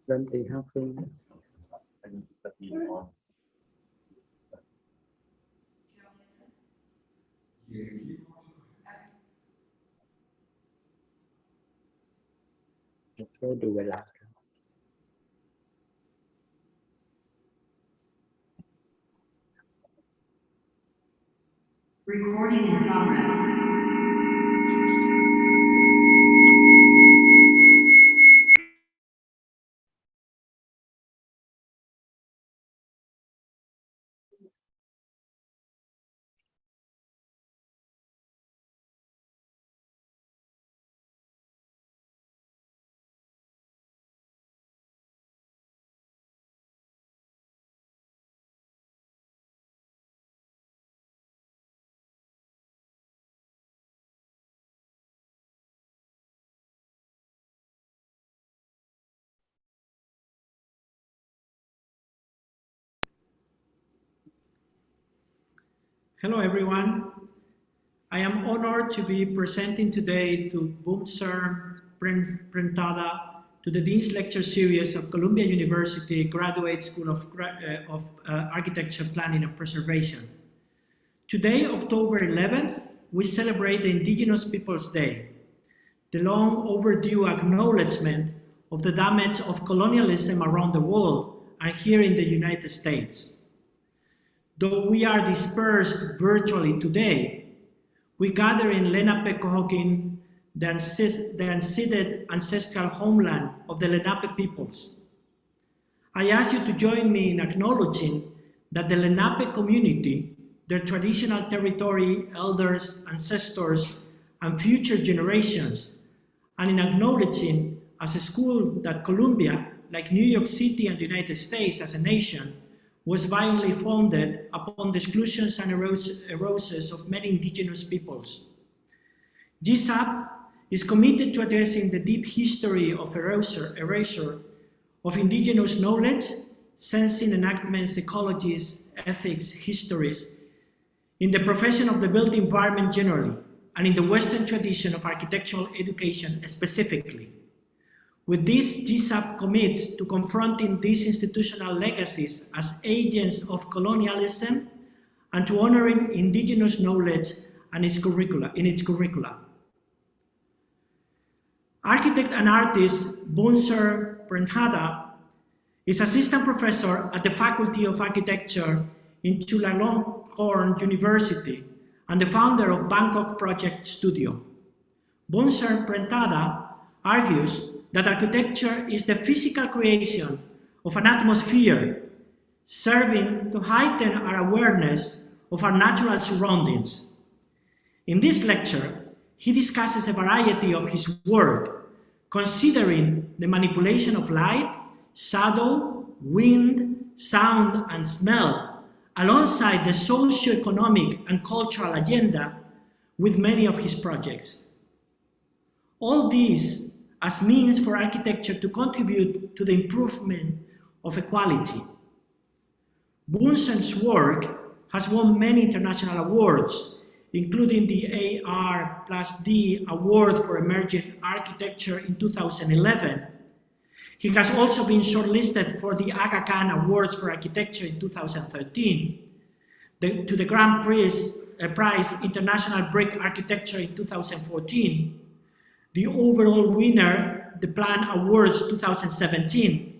ดนตรี5 ครึ่ง ช่วยดูเวลาครับ Recording in progress. Hello everyone. I am honored to be presenting today to Boonserm Premthada to the Dean's Lecture Series of Columbia University Graduate School of Architecture, Planning and Preservation. Today, October 11th, we celebrate the Indigenous Peoples Day, the long overdue acknowledgement of the damage of colonialism around the world and here in the United States. Though we are dispersed virtually today, we gather in Lenape-Cohoquen, the unceded ancestral homeland of the Lenape peoples. I ask you to join me in acknowledging that the Lenape community, their traditional territory, elders, ancestors, and future generations, and in acknowledging as a school that Columbia, like New York City and the United States as a nation, was violently founded upon the exclusions and erasures of many indigenous peoples. GSAPP is committed to addressing the deep history of erasure of indigenous knowledge, sensing enactments, ecologies, ethics, histories, in the profession of the built environment generally, and in the Western tradition of architectural education specifically. With this, GSAPP commits to confronting these institutional legacies as agents of colonialism and to honoring indigenous knowledge and its curricula. Architect and artist Boonserm Premthada is assistant professor at the Faculty of Architecture in Chulalongkorn University and the founder of Bangkok Project Studio. Boonserm Premthada argues that architecture is the physical creation of an atmosphere serving to heighten our awareness of our natural surroundings. In this lecture, he discusses a variety of his work, considering the manipulation of light, shadow, wind, sound, and smell, alongside the socio-economic and cultural agenda with many of his projects. All these as means for architecture to contribute to the improvement of equality. Boonserm's work has won many international awards, including the AR+D Award for Emerging Architecture in 2011. He has also been shortlisted for the Aga Khan Awards for Architecture in 2013, to the Grand Prize International Brick Architecture in 2014, the overall winner, the Plan Awards 2017,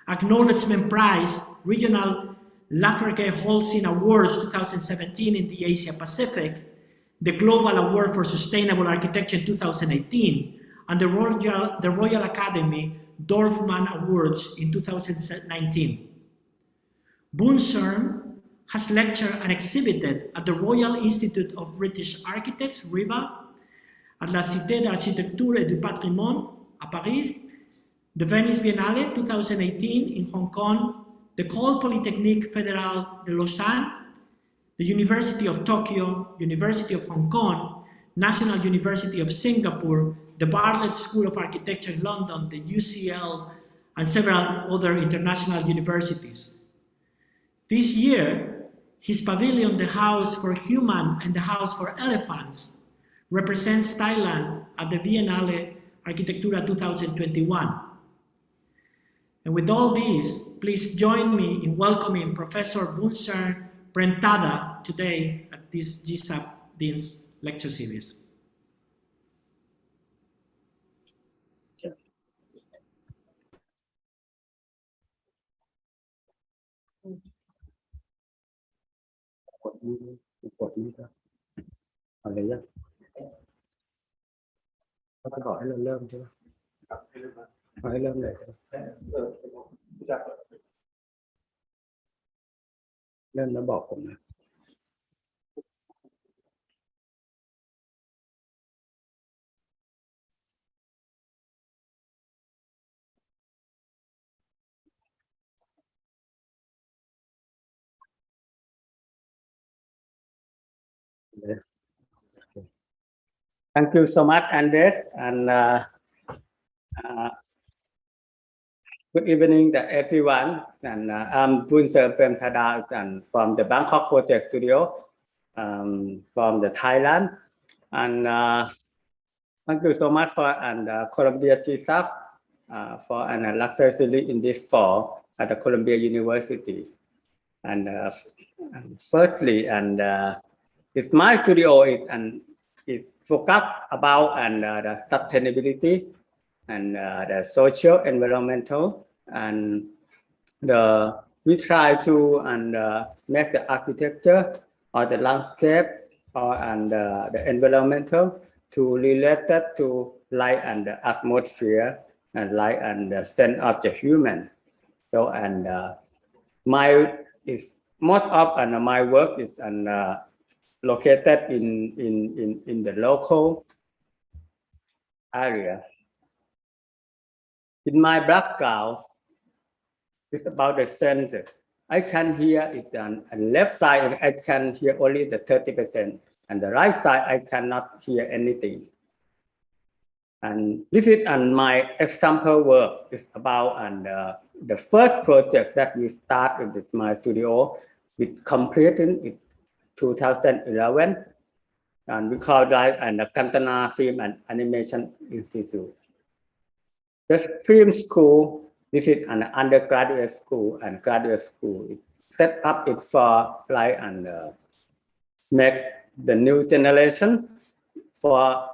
Acknowledgement Prize, Regional Lafayette Holcim Awards 2017 in the Asia Pacific, the Global Award for Sustainable Architecture in 2018, and the Royal Academy Dorfman Awards in 2019. Boonserm has lectured and exhibited at the Royal Institute of British Architects, RIBA, at la Cité d'Architecture et du Patrimoine à Paris, the Venice Biennale 2018 in Hong Kong, the École Polytechnique Fédérale de Lausanne, the University of Tokyo, University of Hong Kong, National University of Singapore, the Bartlett School of Architecture in London, the UCL, and several other international universities. This year, his pavilion, the House for Human and the House for Elephants, represents Thailand at the Biennale Architectura 2021. And with all these, please join me in welcoming Professor Boonserm Premthada today at this GSAPP Dean's Lecture Series. กดนี้กดนี้ครับอะไรยังเขาจะบอกให้เราเริ่มใช่ไหมขอให้เริ่มเลยเริ่มแล้วบอกผมนะThank you so much, Andres, and good evening to everyone. And I'm Boonserm Premthada and from the Bangkok Project Studio, from the Thailand. And thank you so much for Columbia GSAPP for an lecture series in this fall at the Columbia University. And firstly, it's my studio it focus about the sustainability and the social environmental and we try to make the architecture or the landscape or the environmental to related to light and the atmosphere and light and the sense of the human. So most of my work is located in the local area. In my background, it's about the center. I can hear it on the left side, I can hear only the 30%, and the right side, I cannot hear anything. And this is my example work. It's about the first project that we started with my studio, with completing in 2011, and we call that the Kantana Film and Animation Institute. The film school, this is an undergraduate school and graduate school. It set up it for like make the new generation for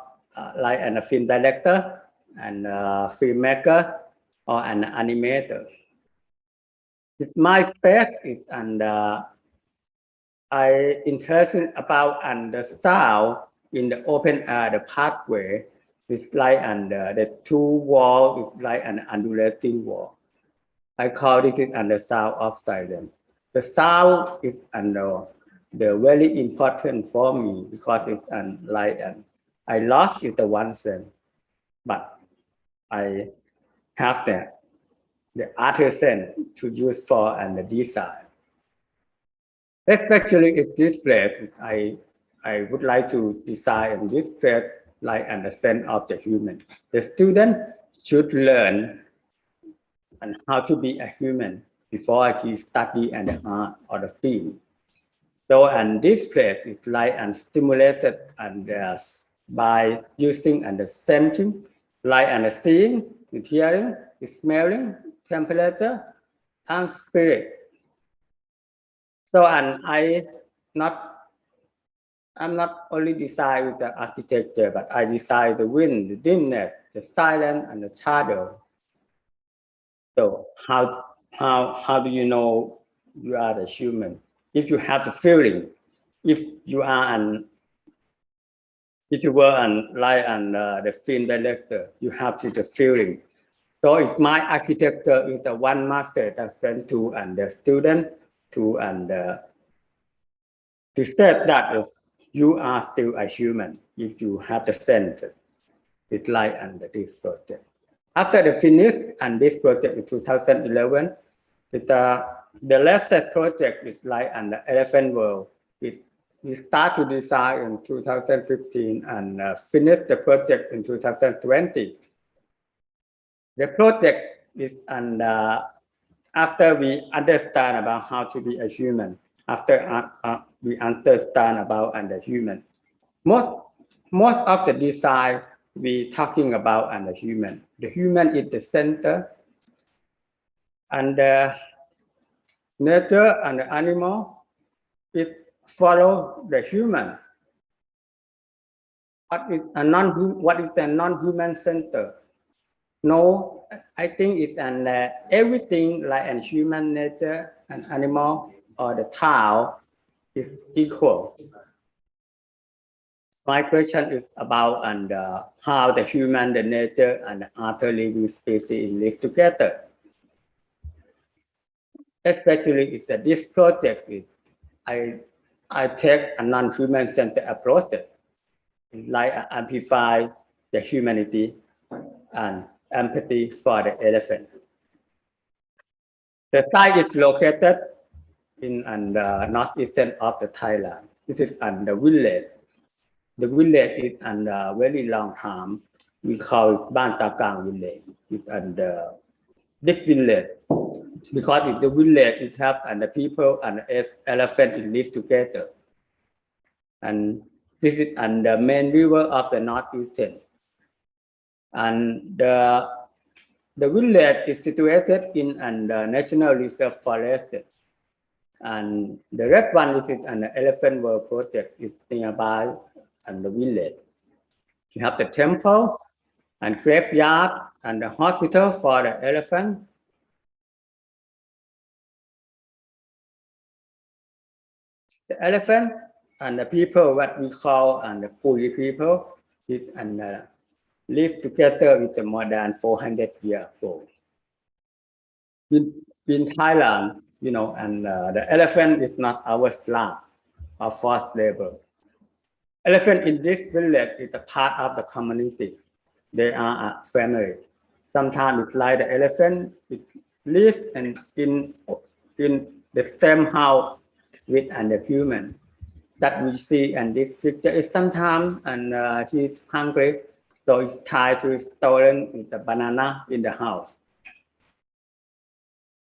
like a film director and filmmaker or an animator. It's my space is I interested about the sound in the open air, the pathway. It's like the two wall is like an undulating wall. I call this the sound of silence. The sound is the very important for me because it's like I lost it the one sense, but I have the other sense to use for the design. Especially if this place, I would like to design this place like the sense of the human. The student should learn and how to be a human before he study the art or the film. So this place is like stimulated by using the sensing, like seeing, hearing, smelling, temperature, and spirit. So I'm not only design with the architecture, but I design the wind, the dimness, the silence, and the shadow. So how do you know you are the human? If you have the feeling, if you were like the film director, you have the feeling. So it's my architecture is the one master that sent to the student to say that you are still a human if you have the sense. It's like this project. After the finish this project in 2011, the last project is like the Elephant World. We start to design in 2015 and finish the project in 2020. The project is after we understand about how to be a human, after we understand about the human. Most of the design we talking about the human. The human is the center. And nature and the animal, it follow the human. What is a non-human center? No, I think it's everything like an human nature, an animal, or the town is equal. My question is about how the human, the nature, and the other living species live together. Especially if this project is, I take a non-human centered approach, like amplify the humanity and empathy for the elephant. The site is located in northeastern of the Thailand. This is the village. The village is very long time. We call it Ban Takang village. It's this village because it's the village it have the people and the elephant live together. And this is the main river of the northeastern. And the village is situated in the National Reserve Forest. And the red one, which is an Elephant World Project, is nearby and the village. We have the temple and graveyard and the hospital for the elephant. The elephant and the people, what we call the Pui people, live together with more than 400 years ago. In Thailand, the elephant is not our slave or forced labor. Elephant in this village is a part of the community. They are a family. Sometimes it's like the elephant, it lives in the same house with the human. That we see and this picture is sometimes he's hungry, so it's tied to stolen with the banana in the house.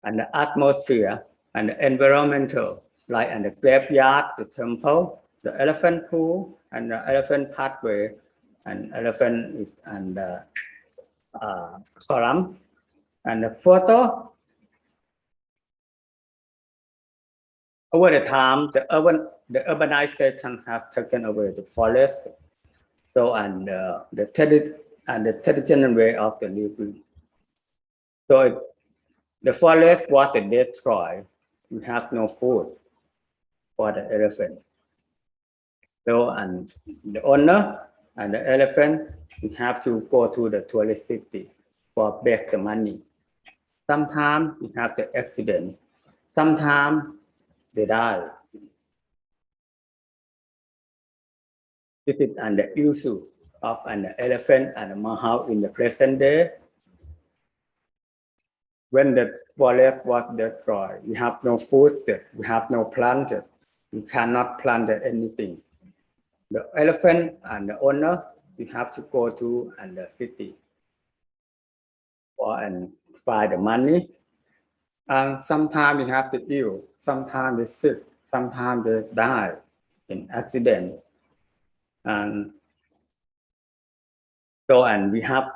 And the atmosphere and the environmental, like the graveyard, the temple, the elephant pool, and the elephant pathway, and elephant is column, and the photo. Over the time, the urbanization has taken over the forest, so the traditional way of the living. So the forest was destroyed. We have no food for the elephant. So the owner and the elephant, we have to go to the tourist city for beg the money. Sometimes we have the accident. Sometimes they die. This is the issue of an elephant and a mahal in the present day. When the forest was destroyed, we have no food, we have no plant, we cannot plant anything. The elephant and the owner, we have to go to the city and find the money. And sometimes we have to ill, sometimes they sick, sometimes they die in accident. And so we have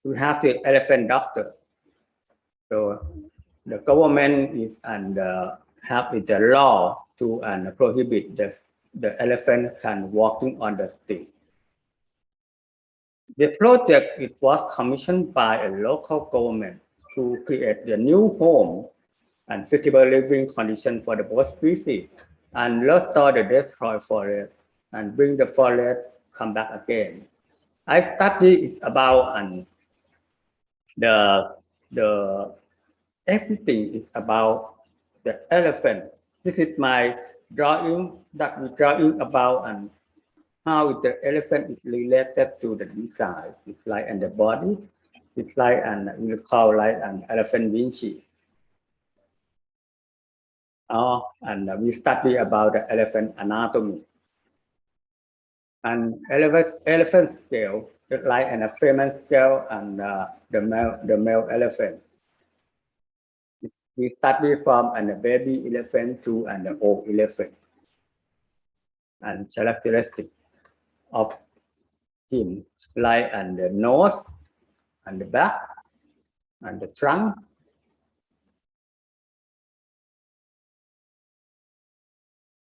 the elephant doctor. So the government is have the law to prohibit the elephant can walking on the street. The project was commissioned by a local government to create the new home and suitable living condition for the both species and restore the destroyed forest and bring the forest come back again. I study is about the everything is about the elephant. This is my drawing that we drawing about how the elephant is related to the design. It's like the body. It's like we call like an elephant Vinci. And we study about the elephant anatomy. And elephant scale, just like a female scale and the male elephant. We study from a baby elephant to an old elephant and characteristic of him, like the nose and the back and the trunk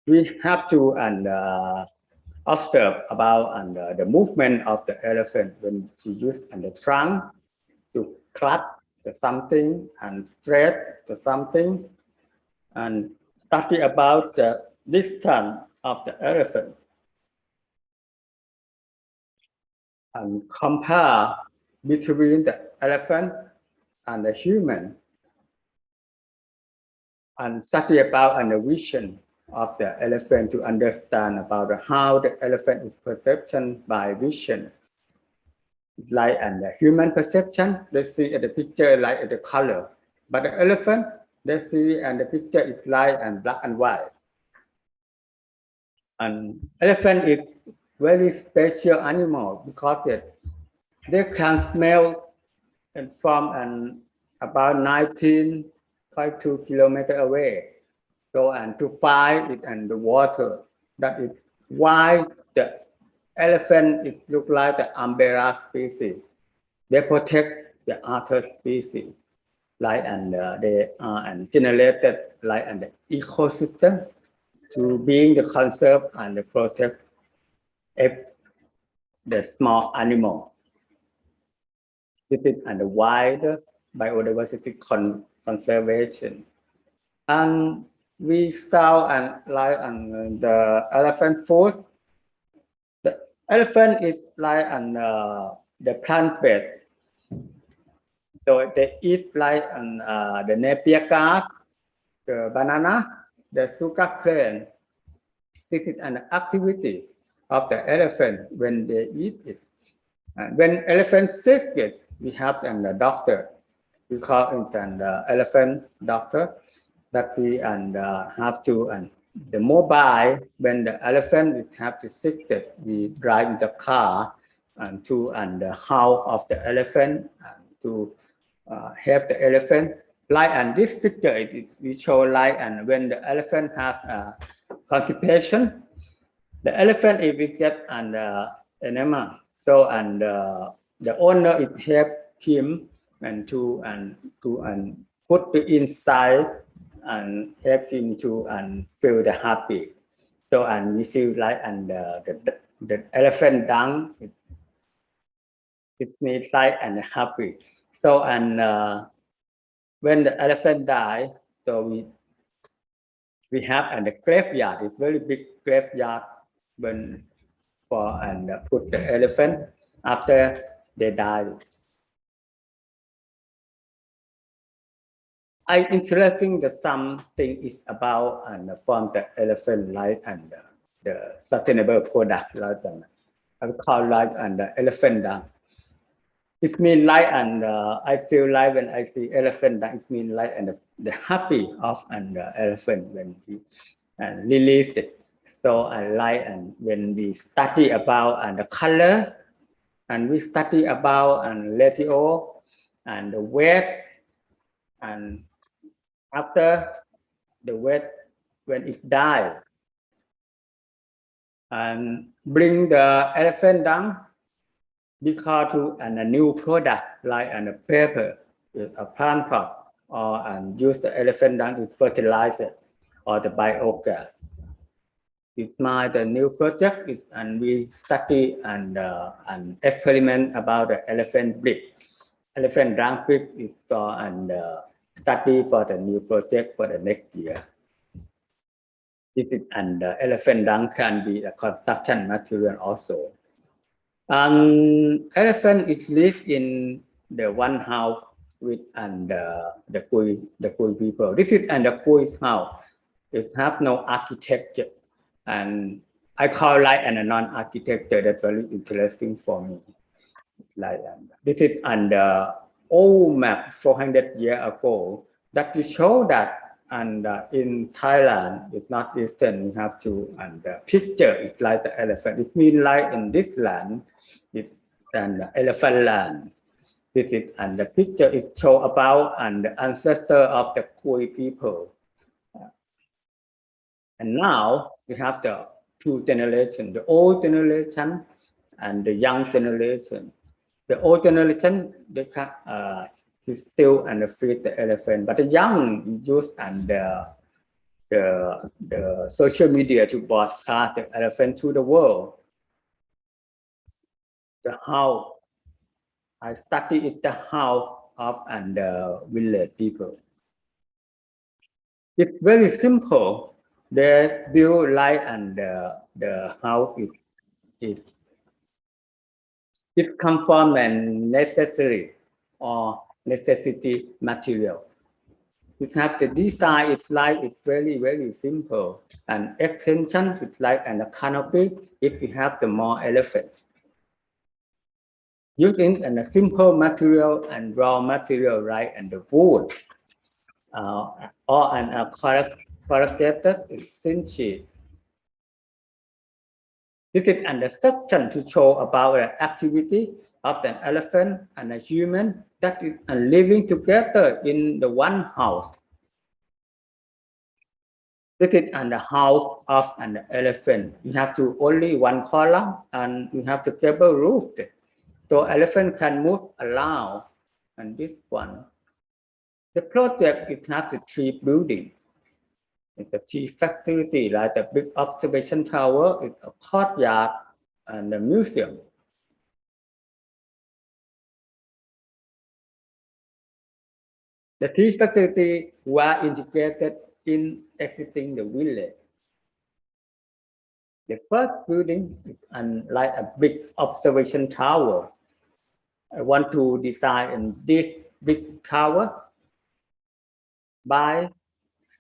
we have to observe about the movement of the elephant when she use the trunk to clap to something and thread to something, and study about the distance of the elephant and compare between the elephant and the human, and study about the vision of the elephant to understand about how the elephant is perception by vision. Like the human perception, they see the picture like the color, but the elephant, they see and the picture is light and black and white. And elephant is very special animal because they can smell and from about 19.2 kilometers away. So and to find it and the water, that is why the elephant it look like the umbrella species. They protect the other species, like they are generated like the ecosystem to being the conserve and the protect the small animal. This is the wild biodiversity conservation. And we saw like the elephant food. The elephant is like the plant-based. So they eat like the napier grass, the banana, the sugar cane. This is an activity of the elephant when they eat it. And when elephant sick, we have a doctor. We call it an elephant doctor that we have to the mobile when the elephant have to sick that we drive the car and to the house of the elephant and to have the elephant like this picture we show like when the elephant has constipation, the elephant if we get enema, so the owner it help him to put the inside and help him to feel the happy. So we see like the elephant dung it makes like happy. So when the elephant die, so we have the graveyard. It's very big graveyard when for put the elephant after they die. I interesting that something is about from the elephant life and the sustainable product like I call like the elephant dung. It means like I feel like when I see elephant dung, it means like the happy of the elephant when he release it. So I like when we study about the color and we study about radio and the weight, and after the weight when it dies and bring the elephant dung because to a new product like a paper, a plant pot, or use the elephant dung to fertilizer or the biogas. It's the new project and we study and experiment about the elephant brick. Elephant dung brick is for study for the new project for the next year. This is elephant dung can be a construction material also. Elephant is live in the one house with the Kui people. This is the Kui's house. It have no architecture, and I call like a non-architecture. That's very interesting for me. Like this is old map 400 years ago that to show that in Thailand, it's not eastern. You have to picture it like the elephant. It means like in this land, it's an elephant land. This is the picture it show about the ancestor of the Kui people. And now we have the two generations, the old generation and the young generation. The old generation, they can still feed the elephant, but the young use the social media to broadcast the elephant to the world. The house, I study is the house of and the village people. It's very simple. They build like and the house is it come from a necessary or necessity material. You have the design, it's like it's very simple. And extension is like and a canopy if you have the more elephant. Using a simple material and raw material, right, and the wood, or an corrugated thin sheet. This is an instruction to show about the activity of an elephant and a human that is living together in the one house. This is an the house of an elephant. You have to only one column and you have the cable roof. So elephant can move around. And this one, the project it has the three buildings. It's a tea facility, like the big observation tower, it's a courtyard and a museum. The tea facility were integrated in existing the village. The first building is like a big observation tower. I want to design this big tower by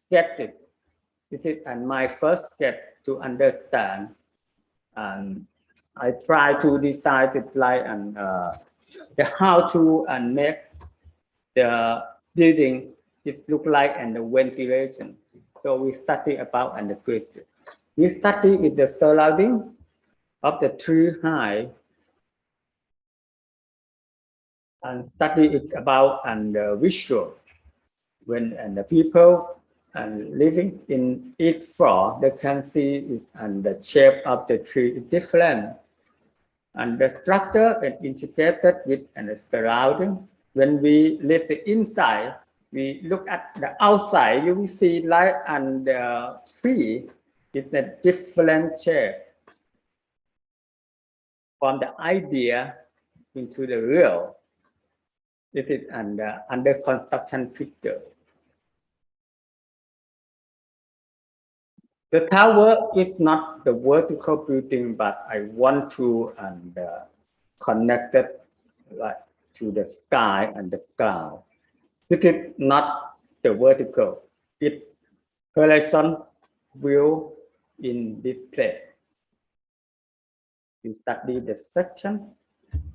sketching. This is my first sketch to understand, and I try to design it like the how to make the building it look like and the ventilation. So we study about and the grid. We study with the surrounding of the tree high and study it about and the visual. When and the people and living in each floor, they can see it and the shape of the tree is different. And the structure is integrated with and the surrounding. When we live the inside, we look at the outside, you will see light and the tree is a different shape. From the idea into the real, it is an under construction picture. The tower is not the vertical building, but I want to connect it like to the sky and the ground. This is not the vertical. It horizon view in this place. You study the section.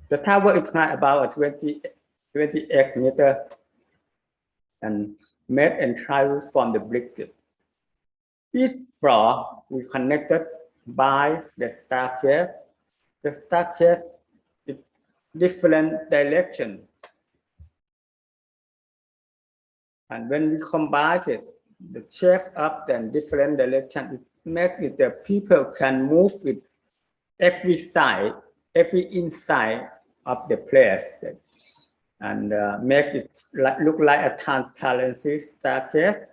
The tower is high about 28 meters and made entirely from the brick. Each floor we connected by the staircase. The staircase is different direction. And when we combine it, the shape of the different direction, it makes it that people can move with every side, every inside of the place, and make it look like a transparency staircase.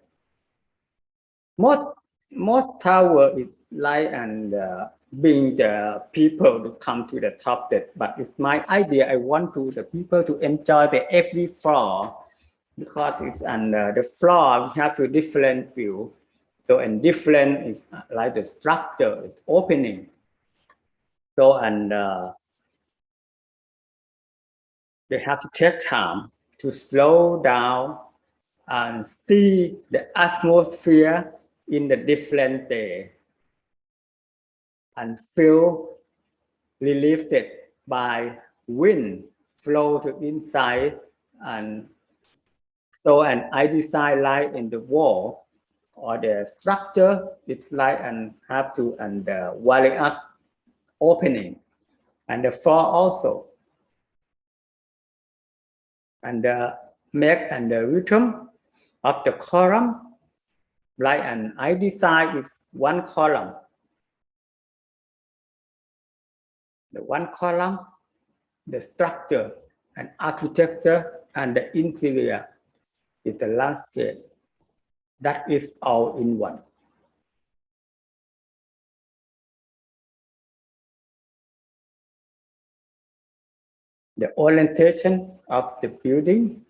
Most tower is like and being the people to come to the top, but it's my idea. I want to the people to enjoy the every floor because it's under the floor we have to different view. So and different is like the structure, it's opening. So and they have to take time to slow down and see the atmosphere in the different day and feel relieved by wind flow to inside. And so and I design like in the wall or the structure it's like and have to and wiring up opening and the floor also and make and the rhythm of the column like an I design is one column. The one column, the structure and architecture and the interior is the landscape. That is all in one. the orientation of the building.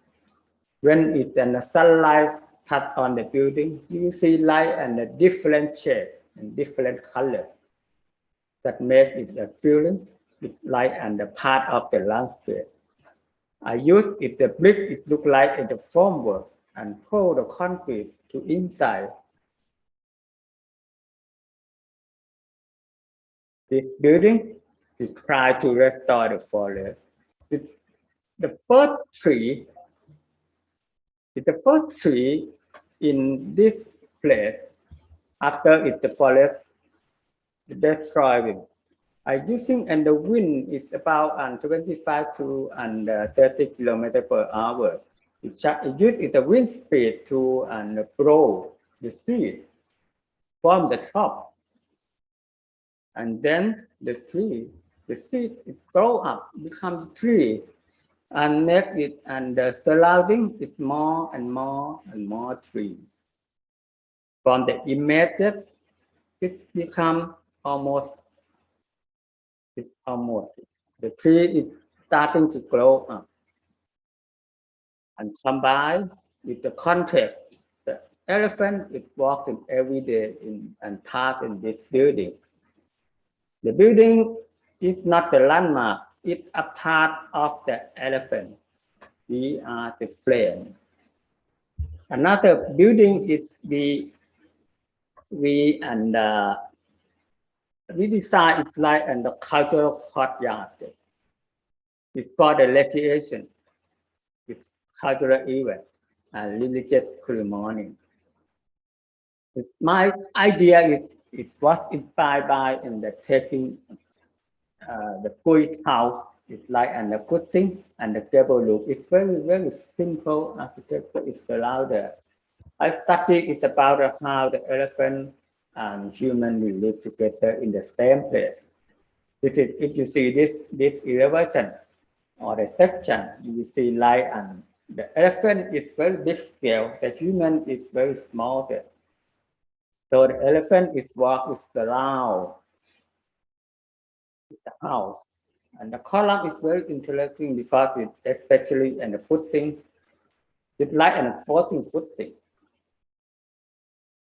When it and the sunlight touch on the building, you see light and a different shape and different color that make it a feeling with light and the part of the landscape. I use it the brick it look like in the formwork and pour the concrete to inside. This building, we try to restore the forest. The first tree, in this place after it the forest destroyed. I using and the wind is about 25 to 30 kilometers per hour. It use the wind speed to blow the seed from the top, and then the seed it grow up, become tree, and make it and the surrounding it more and more and more tree. From the immediate, it become almost the tree is starting to grow up. And combined with the context, the elephant is walking every day and pass in this building. The building is not the landmark, it's a part of the elephant. We are the flame. Another building is we design it like and the cultural courtyard. It's for the recreation, with cultural event and religious ceremony. My idea is it was inspired by in the taking the Puig house. It's like and the footing and the gable roof. It's very simple architecture. It's around there. I study is about how the elephant and human will live together in the same place. If you see this elevation or the section, you will see like and the elephant is very big scale. The human is very small there. So the elephant is walk is around the house. And the column is very interesting because it especially and the footing, it's like a floating footing.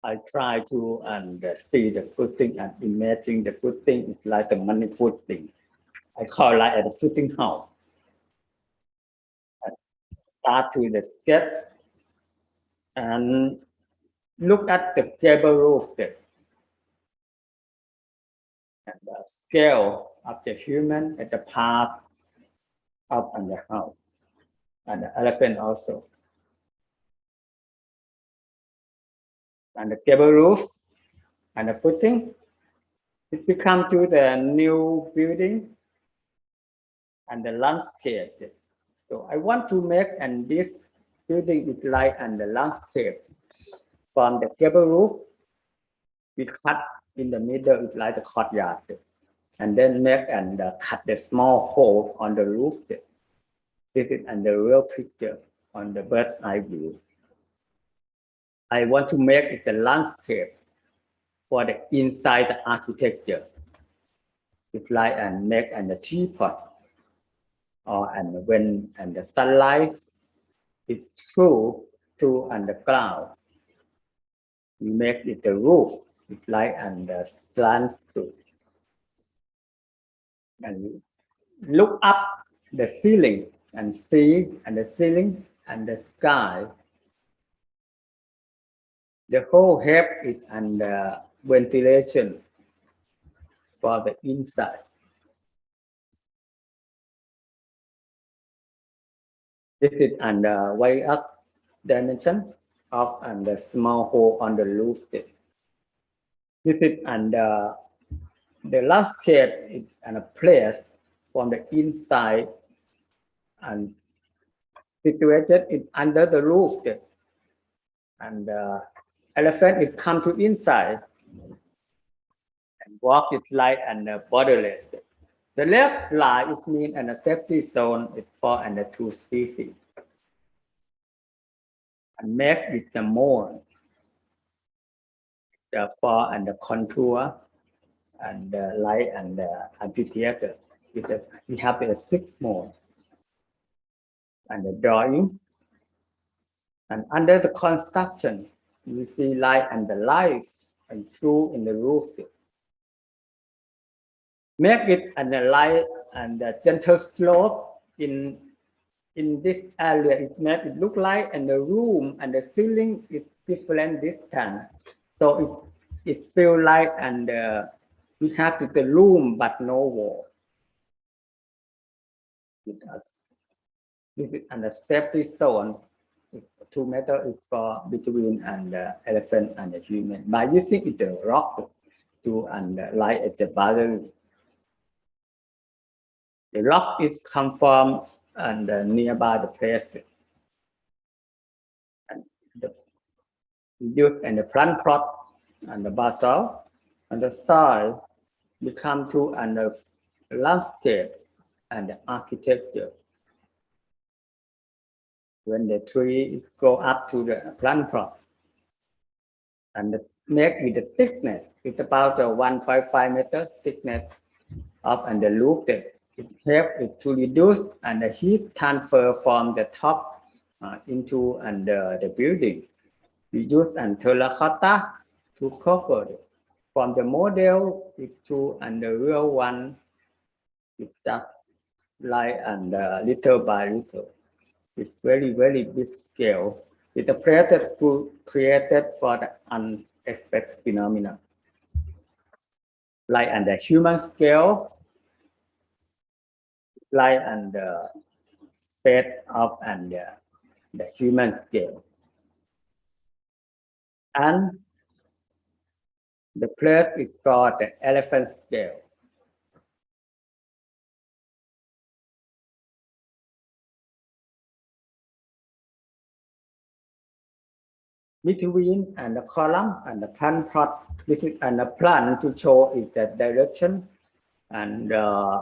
I try to see the footing and imagine the footing is like a money footing. I call like a footing house. I start to the sketch and look at the gable roof there. And the scale of the human at the part of and the house and the elephant also. And the gable roof and the footing, it become to the new building and the landscape. So I want to make and this building is like and the landscape from the gable roof. We cut in the middle is like the courtyard, and then make and cut the small hole on the roof. This is and the real picture on the bird's eye view. I want to make it the landscape for the inside the architecture. It's like and make and the teapot, or and when and the sunlight is through to and the cloud. We make it the roof. It's like and the slant to and look up the ceiling and see and the ceiling and the sky. The whole head is under ventilation for the inside. This is under way up dimension of and the small hole on the roof. This is under the last shape is and a place from the inside and situated it under the roof. And elephant is come to inside and walk its light and borderless. The left line it means and a safety zone is for and the two species. And make it the more the for and the contour and the light and the amphitheater. We have the 6 more. and the drawing. And under the construction, you see light and the light and through in the roof. Make it and the light and the gentle slope in this area. It makes it look like and the room and the ceiling is different distance. So it feel like and we have the room but no wall. This is and the safety zone. 2 meters is for between and the elephant and the human. By using the rock to and light at the boundary. The rock is come from and nearby the place. And the use and the plant plot and the basalt and the soil become to and the landscape and the architecture. When the tree go up to the plant plot and make it the thickness, it's about 1.5 meter thickness of and the loop that it helps it to reduce and the heat transfer from the top into and the building. We use and terracotta to cover it. From the model to and the real one, it's just like and little by little. It's very big scale. It's created for the unexpected phenomena. Like and the human scale, like and the space of and the human scale. And the place is called the elephant scale. Between and the column and the plan plot, this is and the plan to show is the direction and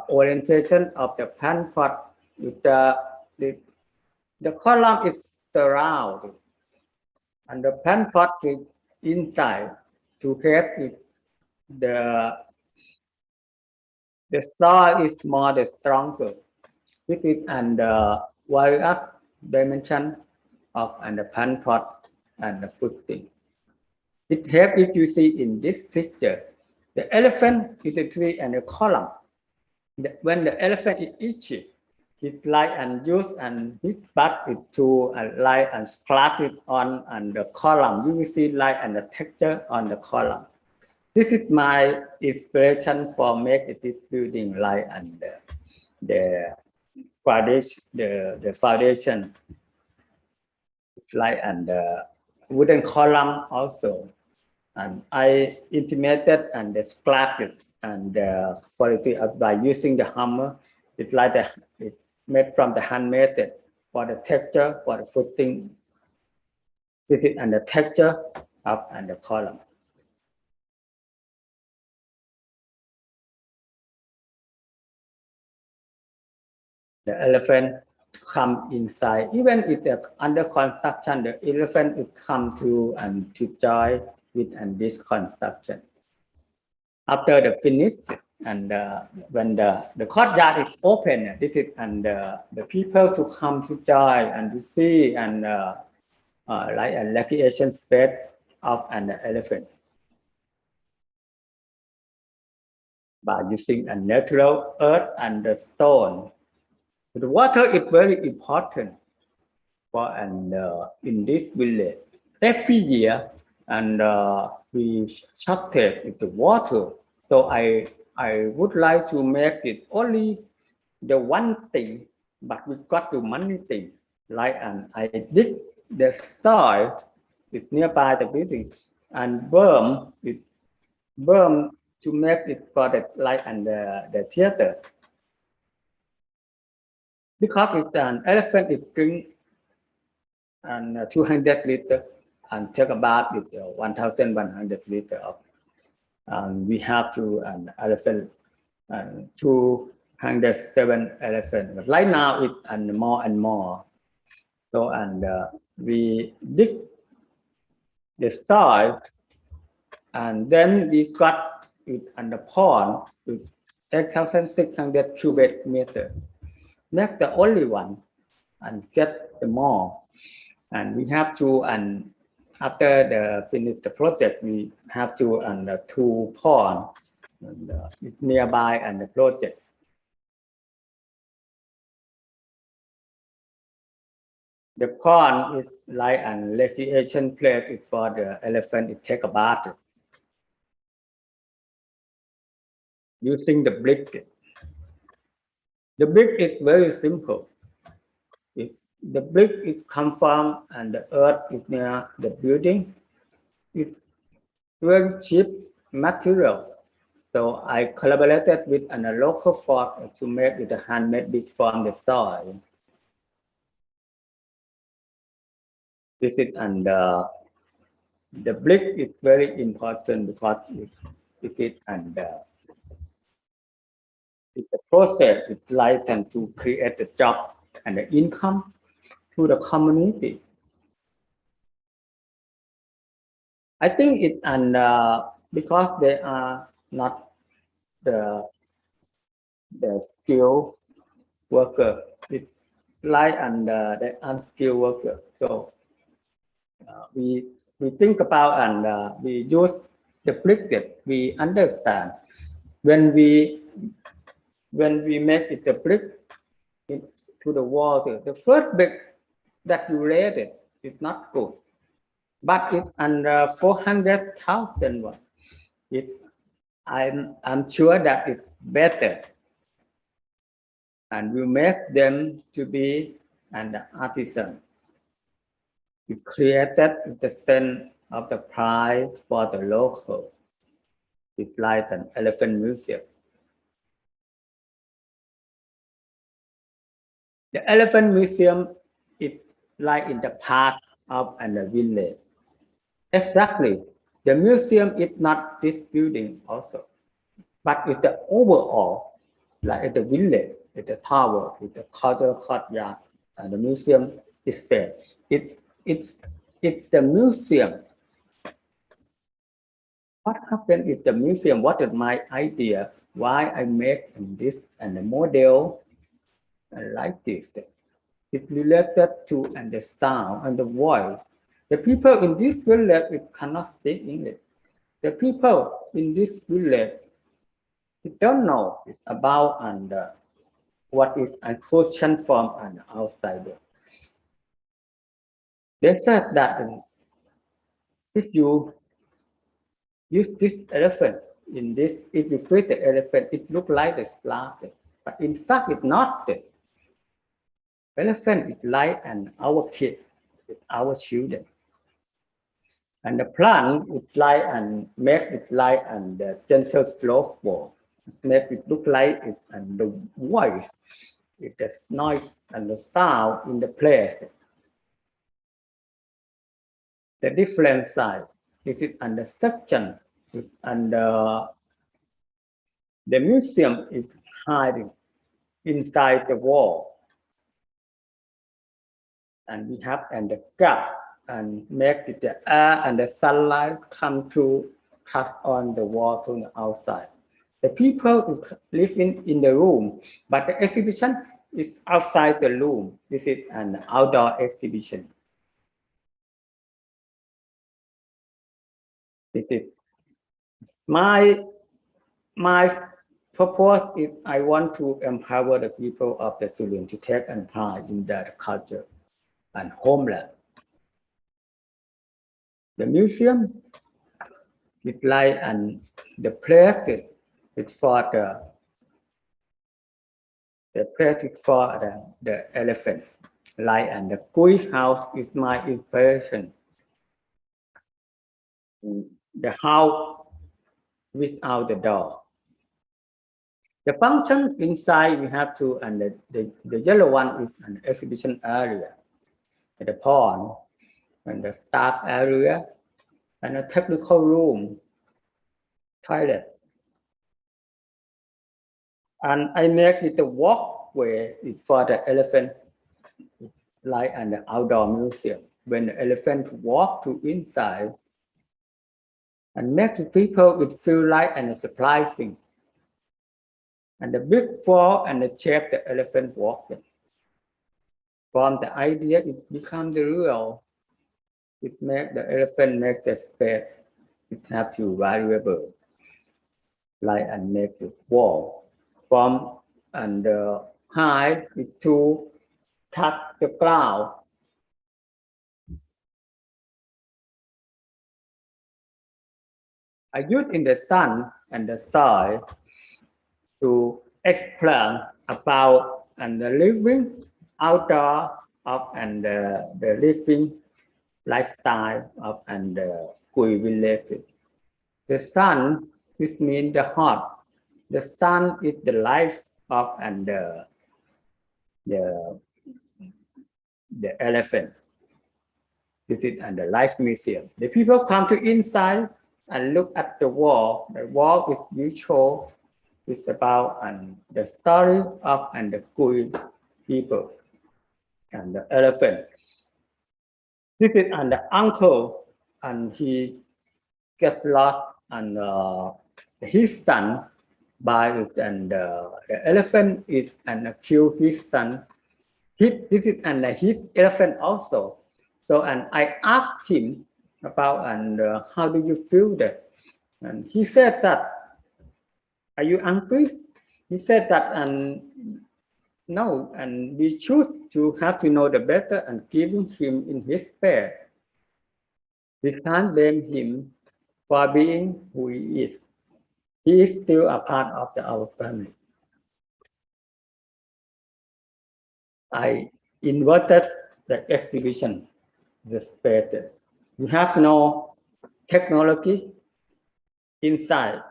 orientation of the plan plot. With the column is surrounded and the plan plot is inside to help it. The star is more the stronger. This is and various dimension of and the plan plot and the footing. It helps if you see in this picture. The elephant is a tree and a column. When the elephant is itchy, it light and use and his butt is to light and flat it on and the column. You will see light and the texture on the column. This is my inspiration for making this building light and the foundation, the foundation light and the wooden column also. And I intimated and splashed it and the quality of by using the hammer. It's like it's made from the handmade for the texture, for the footing. This is and the texture of and the column. The elephant come inside. Even if they're under construction, the elephant would come to and to join with and this construction. After the finish and when the courtyard is open, this is and the people to come to join and to see and like a recreation space of an elephant by using a natural earth and the stone. The water is very important for and in this village. Every year and we shortage with the water. So I would like to make it only the one thing, but we got the many things. Like and I dig the soil is nearby the building and berm to make it for the light and the theater. Because it's an elephant, it drink and 200 liters and take a bath with 1,100 liters of. We have to an elephant and 207 elephants. But right now it's and more. So and we dig the soil and then we got it and the pond with 8,600 cubic meters. That's the only one. and get the more. And we have to, and after the finish the project, we have to and two pond and, nearby and the project. The pond is like an recreation place for the elephant to take a bath using the brick. The brick is very simple. The brick is come from and the earth is near the building. It's very cheap material. So I collaborated with a local folk to make it a handmade brick from the soil. This is and the brick is very important because it is and it's a process. It's like and to create the job and the income to the community. I think it and because they are not the skilled worker, it like and the unskilled worker. So we think about and we use the brick that we understand when we make it the brick to the wall. The first brick that you laid it is not good, but it's under 400,000 one. I'm sure that it's better, and we make them to be an artisan. We created the sense of the pride for the local. It's like an elephant museum. The elephant museum is like in the part of the village. Exactly. The museum is not this building also, but it's the overall, like at the village, at the tower, at the cultural courtyard, and the museum is there. It's the museum. What happened is the museum? What is my idea? Why I make this and the model like this? It's related to and the sound and the voice. The people in this village cannot speak English. The people in this village don't know about and what is a question from an outsider. They said that if you use this elephant in this, if you feed the elephant, it looks like a slaughter, but in fact it's not. The elephant is like our kid, our children. And the plant is like and make it like and the gentle slope for make it look like it and the voice, it the noise and the sound in the place. The different side. This is under section. Is under the museum is hiding inside the wall, and we have and the gap and make it the air and the sunlight come to touch on the wall to the outside. The people is living in the room, but the exhibition is outside the room. This is an outdoor exhibition. This is my purpose is I want to empower the people of the Surin to take and part in their culture and homeland. The museum is like and the place is for the place is for the elephant. Like and the Kui house is my inspiration. The house without the door. The function inside we have to and the yellow one is an exhibition area, the pond and the staff area and a technical room, toilet. And I make it a walkway for the elephant, like an outdoor museum. When the elephant walk to inside, and make the people it feel like and surprising. And the big fall and the shape the elephant walking. From the idea, it becomes the real. It make the elephant make the space. It have to variable, like and make the wall. From and high it to touch the cloud. I use in the sun and the soil to explain about and the living outdoor of and the living lifestyle of and the Kui village. The sun, which means the hot. The sun is the life of and the, the elephant. This is and the life museum. The people come to inside and look at the wall. The wall is usual. It's about and the story of and the Kui people and the elephant. This is and the uncle, and he gets lost, and his son by it, and the elephant is and kill his son. This is and his elephant also. So and I asked him about and how do you feel that, and he said that, are you angry? He said that, and no, and we should to have to know the better and giving him in his space. We can't blame him for being who he is. He is still a part of our family. I inverted the exhibition, the space. You have no technology inside.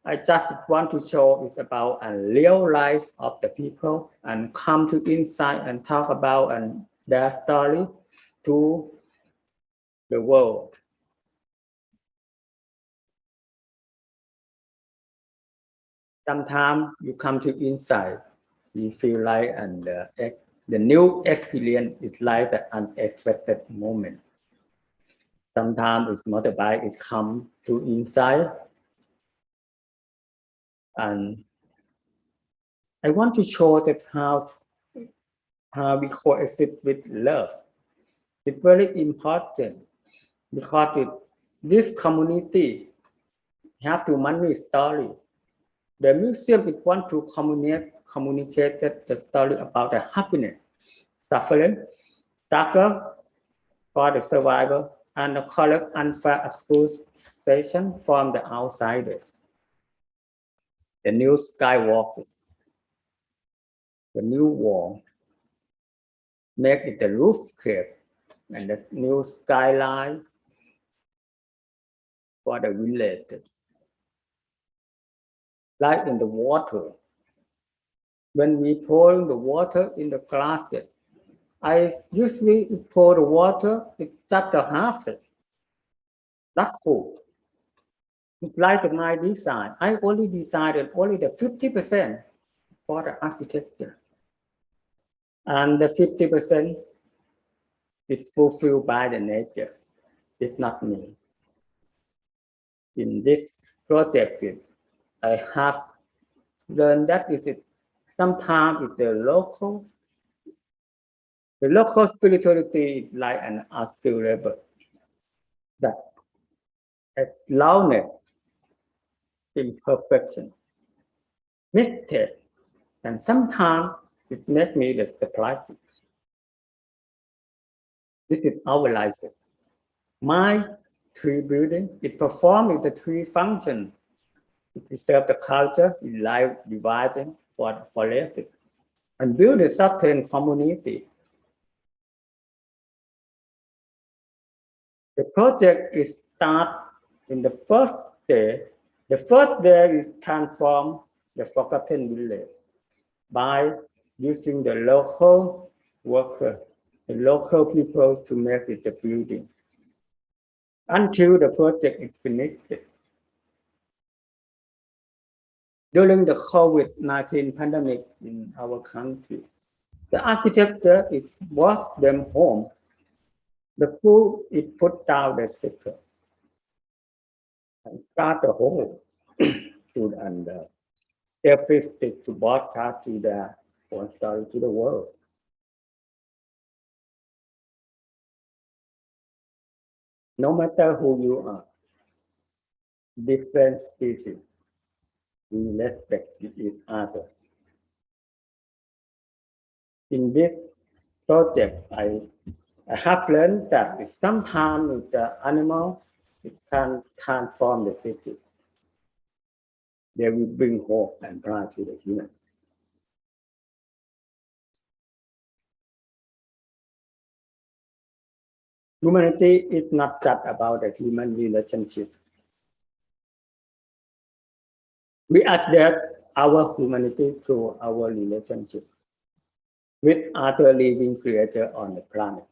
I just want to show it's about a real life of the people and come to inside and talk about and their story to the world. Sometimes you come to inside, you feel like and the new experience is like the unexpected moment. Sometimes it's motorbike, it come to inside, and I want to show that how we coexist with love. It's very important because this community have to money story. The museum it want to communicate the story about the happiness, suffering, struggle for the survivor, and the collect unfair accusation from the outsiders. The new skywalk, the new wall, make it the roof shape, and the new skyline for the village. Like in the water, when we pour the water in the glasses, I usually pour the water, it's just a half it, not full. It's like my design. I only designed only the 50% for the architecture. And the 50% is fulfilled by the nature. It's not me. In this project, I have learned that sometimes it's the local spirituality is like an art skill level. That loudness, imperfection, mistake, and sometimes it makes me the surprise. This is our life. My tree building, it performs the three functions. It preserves the culture, life dividing for the forest, and build a certain community. The project is start in the first day. The first day is transform the forgotten village by using the local workers, the local people to make it the building until the project is finished. During the COVID-19 pandemic in our country, the architecture is brought them home. The food is put down the sector and start the whole to and every state to broadcast to the one story to the world. No matter who you are, different species, we respect each other. In this project, I have learned that sometimes the animal can transform the city. They will bring hope and pride to the human. Humanity is not just about the human relationship. We adapt our humanity through our relationship with other living creatures on the planet.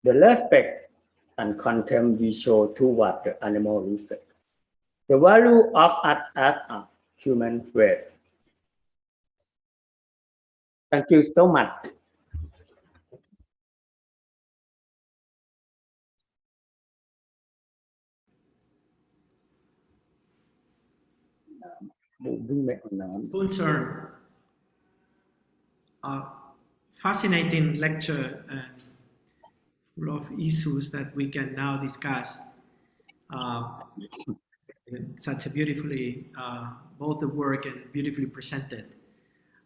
The respect and contempt we show toward the animal research. The value of us as a human race. Thank you so much. Boonserm, fascinating lecture and full of issues that we can now discuss. Such a beautifully both the work and beautifully presented.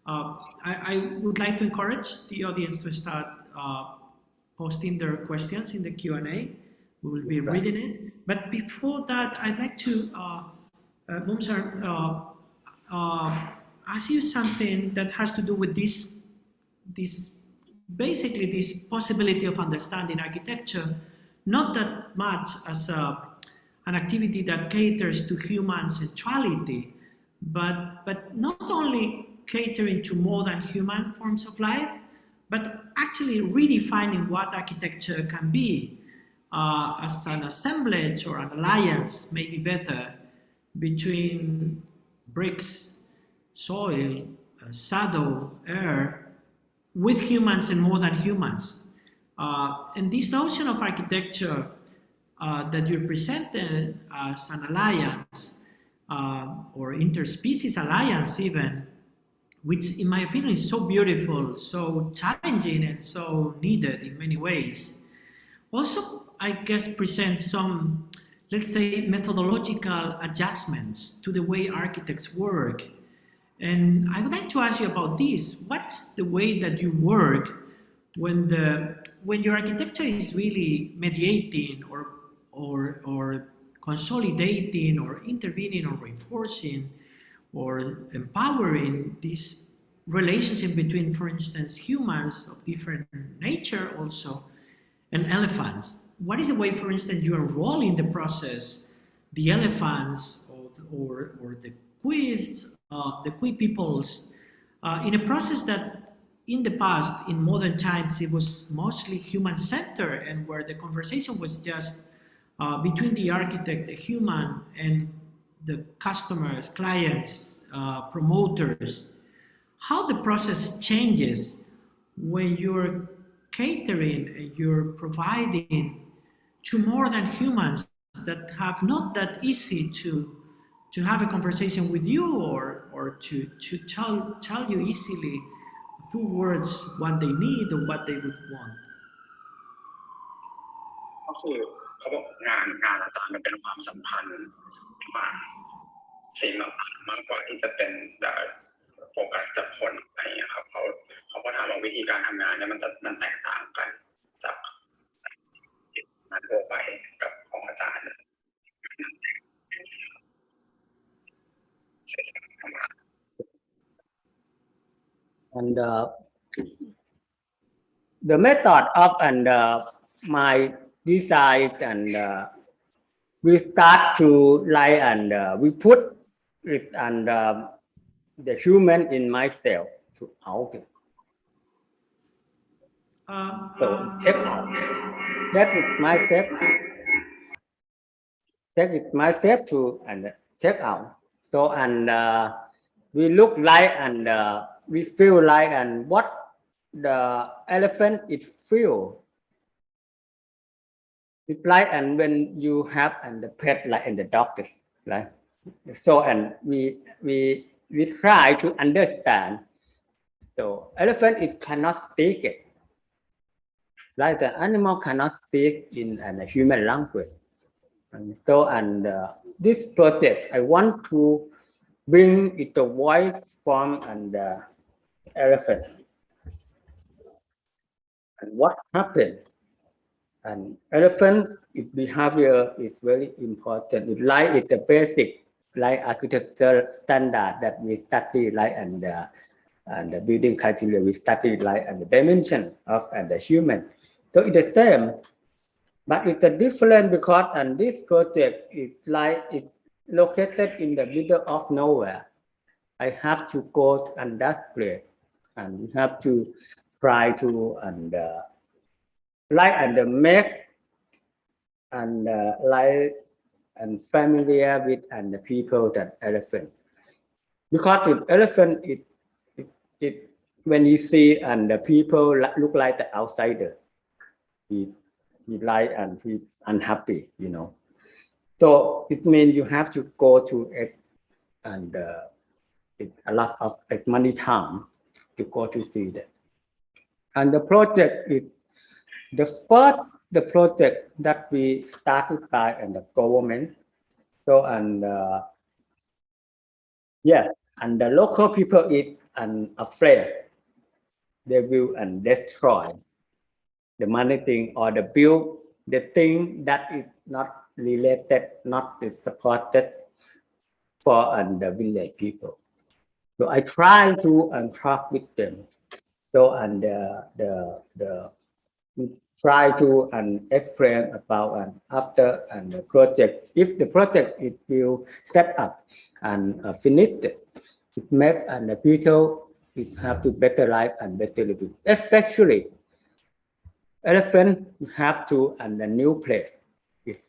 I would like to encourage the audience to start posting their questions in the Q&A. We will be reading it. But before that, I'd like to, Boonserm, ask you something that has to do with this basically this possibility of understanding architecture, not that much as an activity that caters to human centrality, but not only catering to more than human forms of life, but actually redefining what architecture can be as an assemblage or an alliance, maybe better, between bricks, soil, shadow, air, with humans and more than humans. And this notion of architecture that you presented as an alliance or interspecies alliance even, which in my opinion is so beautiful, so challenging and so needed in many ways, also I guess presents some, let's say, methodological adjustments to the way architects work. And I would like to ask you about this. What is the way that you work when your architecture is really mediating or consolidating or intervening or reinforcing or empowering this relationship between, for instance, humans of different nature also and elephants? What is the way, for instance, you enroll in the process the elephants or the Kui peoples in a process that in the past, in modern times, it was mostly human-centered and where the conversation was just between the architect, the human, and the customers, clients, promoters. How the process changes when you're catering and you're providing to more than humans that have not that easy to have a conversation with you or to tell you easily through words what they need or what they would want. ก็คือเขาบอกงานอาจารย์มันเป็นความสัมพันธ์มากสิ่งมากกว่าที่จะเป็นโฟกัสจากคนอะไรอย่างเงี้ยครับเขาก็ถามว่าวิธีการทำงานเนี่ยมันแตกต่างกันจากงานทั่วไปกับของอาจารย์ And the method of my design and we start to lie and we put it and the human in myself to out it. So check out. Check it myself to and check out. So and we look like and we feel like and what the elephant it feel. It's like and when you have and the pet like and the dog, right? So and we try to understand. So elephant it cannot speak it. like the animal cannot speak in a human language. And so, this project, I want to bring it the voice from elephant. And what happened? And elephant, its behavior is very important. It like it's the basic, like architecture standard that we study, like and the building criteria we study, like and the dimension of the human. So it's the same, but it's a different because and this project is like it's located in the middle of nowhere. I have to go and that place, and we have to try to like and make and like and familiar with and the people that elephant, because with elephant it when you see and the people look like the outsider, he like and he unhappy, you know. So it means you have to go to it and a lot of money time to go to see that. And the project is the project that we started by and the government. So yes, and the local people is afraid they will destroy the money thing or the build the thing that is not related, not is supported for the village people. So I try to talk with them. So the try to explain about after the project. If the project it will set up and finished, it make the people it have to better life and better living. Especially elephant have to the new place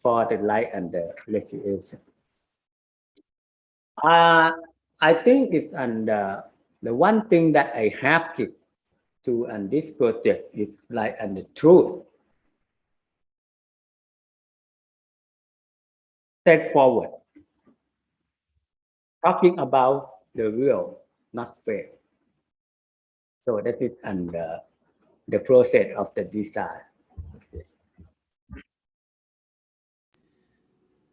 for the light and the recreation. I think it's the one thing that I have to do and this project is like the truth. Straightforward. Talking about the real, not fake. So that is the process of the design.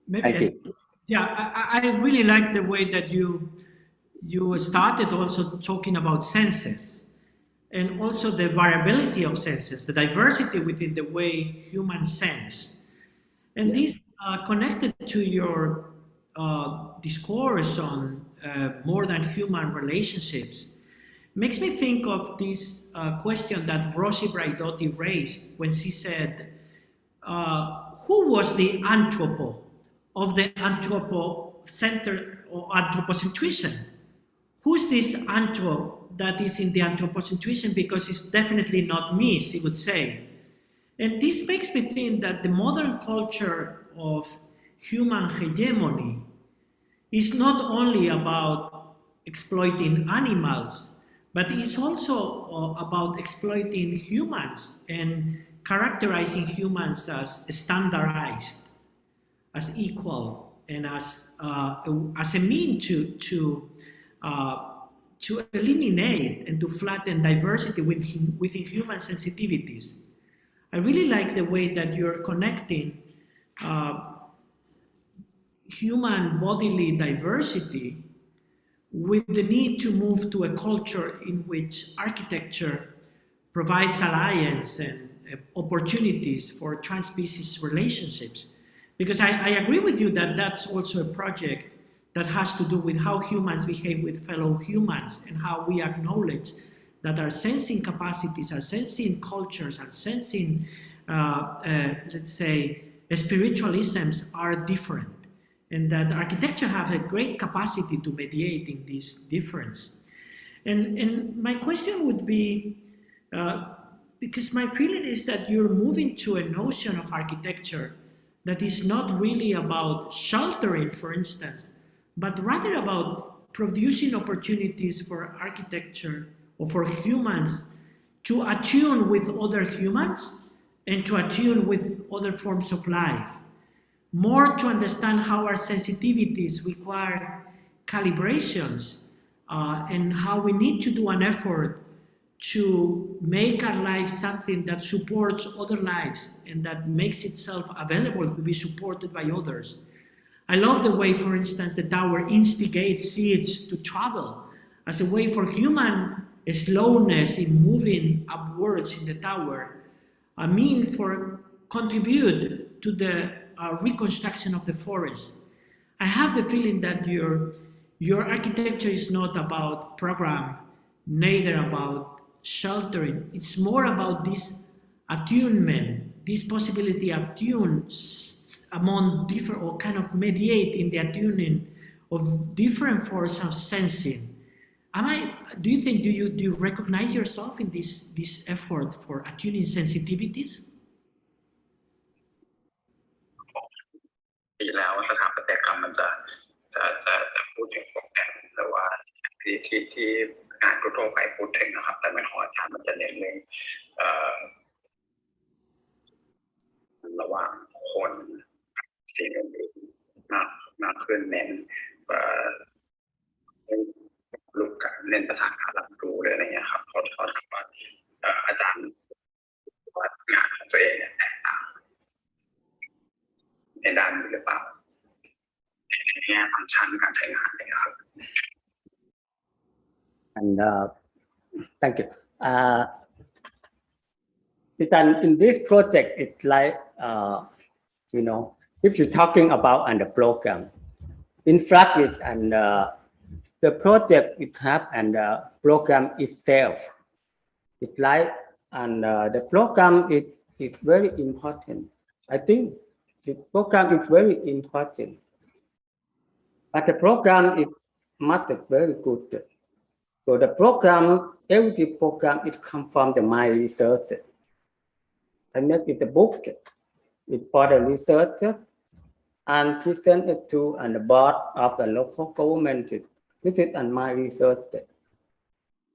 Maybe yeah, I really like the way that you started also talking about senses, and also the variability of senses, the diversity within the way humans sense. And this connected to your discourse on more than human relationships makes me think of this question that Rosi Braidotti raised when she said, who was the anthropo of the anthropocentric or anthropocentrism? Who's this anthro that is in the anthropocentrism? Because it's definitely not me, she would say. And this makes me think that the modern culture of human hegemony is not only about exploiting animals, but it's also about exploiting humans and characterizing humans as standardized, as equal, and as a means to eliminate and to flatten diversity within human sensitivities. I really like the way that you're connecting human bodily diversity with the need to move to a culture in which architecture provides alliance and opportunities for trans-species relationships. Because I agree with you that that's also a project that has to do with how humans behave with fellow humans and how we acknowledge that our sensing capacities, our sensing cultures, our sensing, let's say, spiritualisms are different, and that architecture has a great capacity to mediate in this difference. And my question would be, because my feeling is that you're moving to a notion of architecture that is not really about sheltering, for instance, but rather about producing opportunities for architecture or for humans to attune with other humans and to attune with other forms of life. More to understand how our sensitivities require calibrations and how we need to do an effort to make our life something that supports other lives and that makes itself available to be supported by others. I love the way, for instance, the tower instigates seeds to travel as a way for human slowness in moving upwards in the tower, a mean for contribute to the reconstruction of the forest. I have the feeling that your architecture is not about program, neither about sheltering. It's more about this attunement, this possibility of tune among different or kind of mediate in the attuning of different forms of sensing. Do you think do you recognize yourself in this effort for attuning sensitivities? ปีแล้วสถาปัตยกรรมมันจะพูดถึงโปรแกรมหรือว่าที่งานทั่วไปพูดถึงนะครับแต่มันของอาจารย์มันจะเน้นเรื่องระหว่างคนสิ่งอื่นมากขึ้นเน้นลูกการเน้นภาษาการรับรู้เลยอะไรเงี้ยครับเขาถามว่าอาจารย์ว่างานของตัวเองเนี่ยแตกต่างในด้านนี้หรือเปล่าในแง่ฟังก์ชันการใช้งานเลยครับ And thank you. In this project, it's like if you're talking about and the program, in fact, it and the project it have and the program itself, it's like and the program is very important. I think the program is very important, but the program is not very good. So the program, every program, it comes from my research. I make it a book, it for the research, and present it to the board of the local government. This is my research.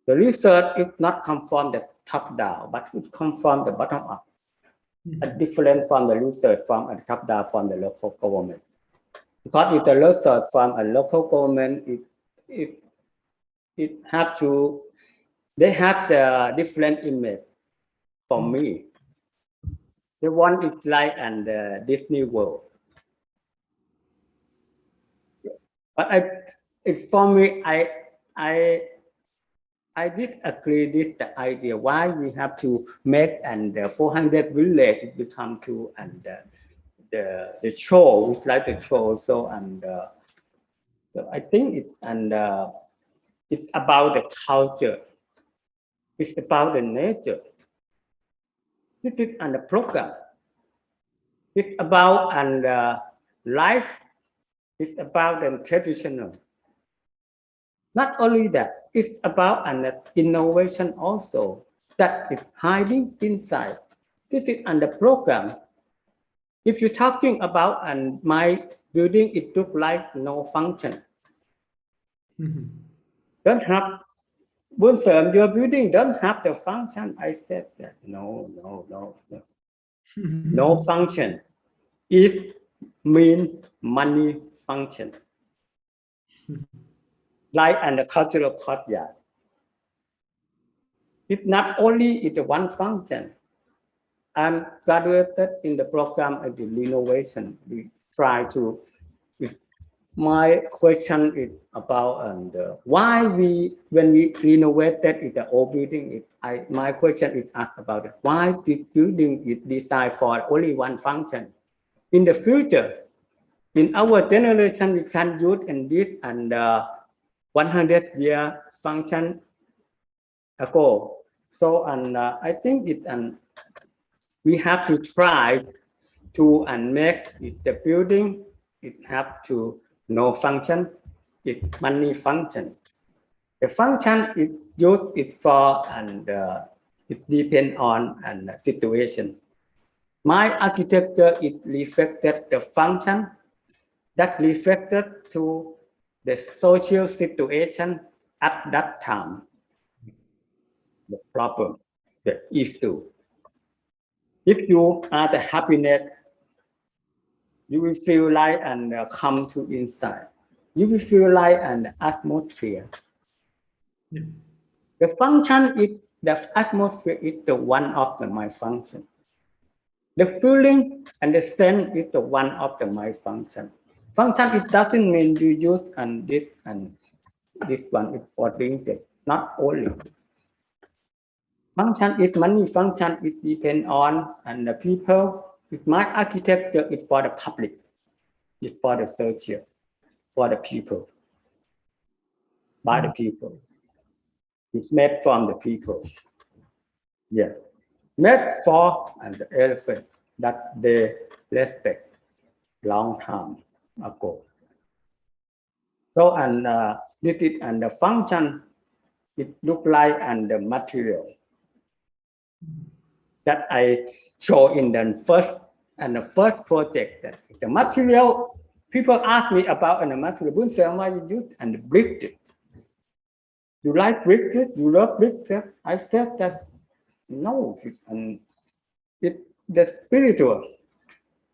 The research is not come from the top down, but it comes from the bottom up. Different from the research from the top down from the local government. Because if the research from a local government, it have to, they have the different image from me. They want it like and Disney World. But for me, I disagree with the idea why we have to make and 400 village become to and the show, it's like the show. So and so I think it and it's about the culture. It's about the nature. This is and the program. It's about and life. It's about the traditional. Not only that, it's about an innovation also that is hiding inside. This is under program. If you're talking about and my building, it look like no function. Don't have Boonserm, your building don't have the function. I said that no. No function. It means money function. Like and the cultural courtyard. It's not only it's one function. I'm graduated in the program of the renovation. We try to. My question is about and why when we renovated the old building. My question is asked about it. Why this building is designed for only one function? In the future, in our generation, we can use in this and 100-year function ago. So and I think it and we have to try to and make it, the building. It have to no function. It money function. The function is used it for and it depend on and situation. My architecture it reflected the function that reflected to the social situation at that time. The problem, the issue. If you are the happiness, you will feel like and come to inside. You will feel like an atmosphere. The function is The atmosphere is the one of my function. The feeling and the sense is the one of my function. Function, it doesn't mean you use and this one is for drinking. Not only. Function is money. Function it depends on and the people. With my architecture, it's for the public. It's for the social, for the people, by the people. It's made from the people. Yeah, made for and the elephant that they respect long time ago. So and this is and the function. It look like and the material that I show in the first project. That the material people ask me about and the material. Boonserm, why you use and the brick? You like brick? You love brick? I said that no, and it the spiritual,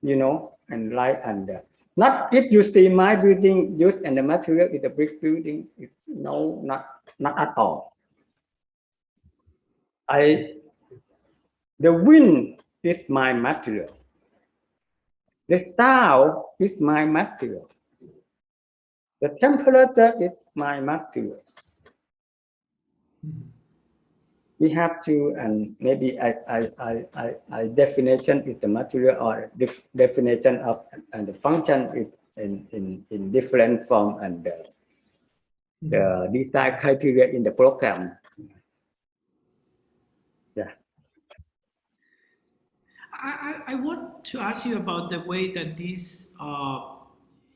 and light and not if you see my building used and the material is a brick building. No, not at all. The wind is my material. The sound is my material. The temperature is my material. We have to, and maybe I definition is the material or definition of and the function is in different form and the design criteria in the program. Yeah. I want to ask you about the way that this,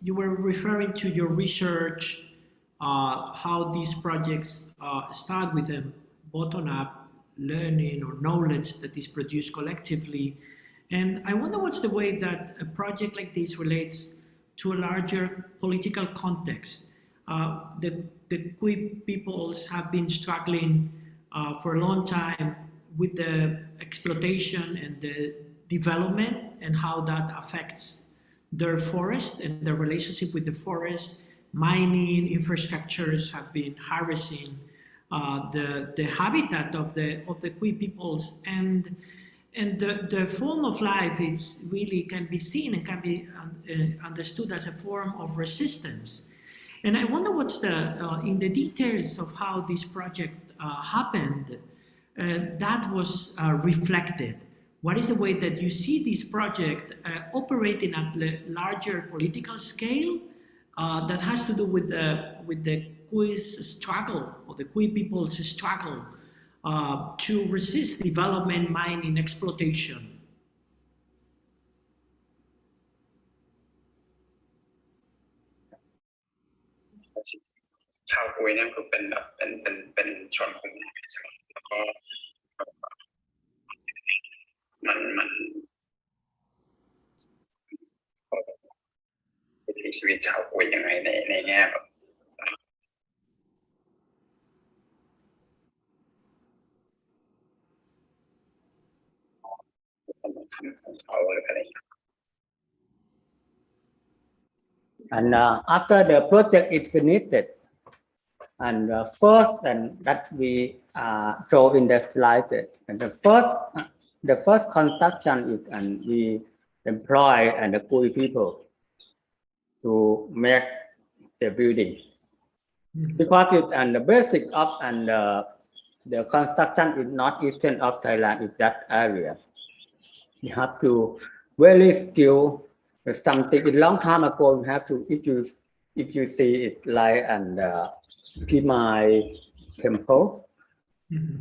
you were referring to your research, how these projects start with a bottom-up learning or knowledge that is produced collectively. And I wonder what's the way that a project like this relates to a larger political context. The Kui peoples have been struggling for a long time with the exploitation and the development and how that affects their forest and their relationship with the forest. Mining infrastructures have been harassing the habitat of the Kui peoples, and the form of life is really can be seen and can be understood as a form of resistance. And I wonder what's the in the details of how this project happened, that was reflected. What is the way that you see this project operating at the larger political scale that has to do with the Kui's struggle or the Kui people's struggle to resist development, mining, exploitation? ชาวกุยเนี่ยคือเป็นแบบเป็นชนกลุ่มใหญ่ใช่ไหมแล้วก็มันวิถีชีวิตชาวกุยยังไงในแง่แบบของเขาอะไรอย่างเงี้ย And after the project is finished, and first and that we show in the slide, and the first construction is and we employ and the Kui people to make the building because it and the basic of and the construction is not eastern of Thailand in that area. You have to very skilled. Something a long time ago, you have to if you see it like and Pimai temple,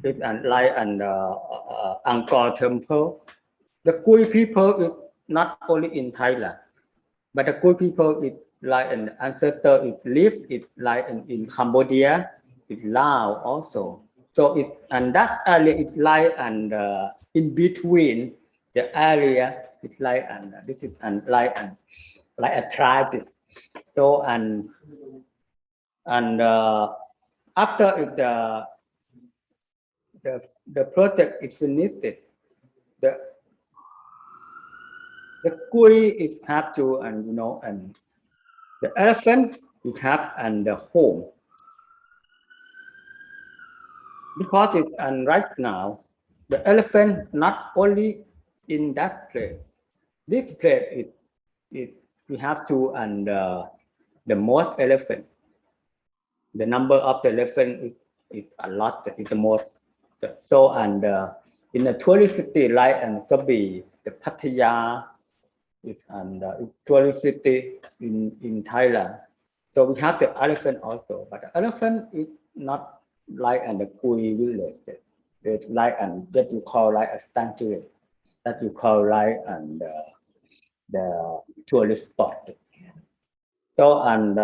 it and like and Angkor temple. The Kui people is not only in Thailand, but the Kui people is like an ancestor it live it like in Cambodia, it Laos also. So it and that area is like and in between the area. It's like and this is and like a tribe. So and after the project is finished, the Kui is have to and and the elephant it have and the home. because it and right now the elephant not only in that place. This place it we have to and the most elephant. The number of the elephant is a lot. It's the most. So and in the tourist city like and Krabi, the Pattaya, and tourist city in Thailand. So we have the elephant also, but the elephant is not like and the Kui village. It's like and that you call like a sanctuary, that you call like and the tourist spot. So and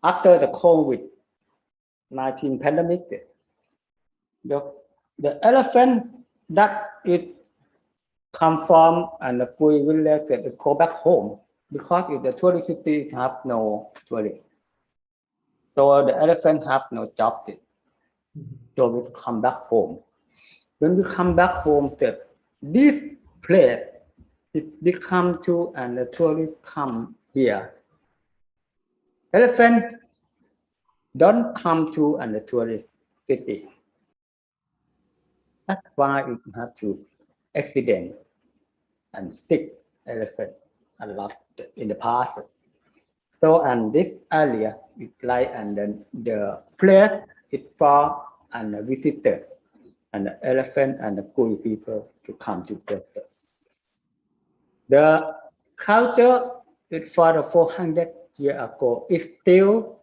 after the COVID-19 pandemic, the elephant that it come from and the Kui village it go back home because in the tourist city it have no tourist. So the elephant have no job. So we come back home. When we come back home, this place it become to and the tourists come here. Elephant don't come to and the tourist city. That's why it have to accident and sick elephant a lot in the past. So and this area is like and then the place is for and the visitor and the elephant and the Kui people to come together. The culture is for the 400 years ago. It's still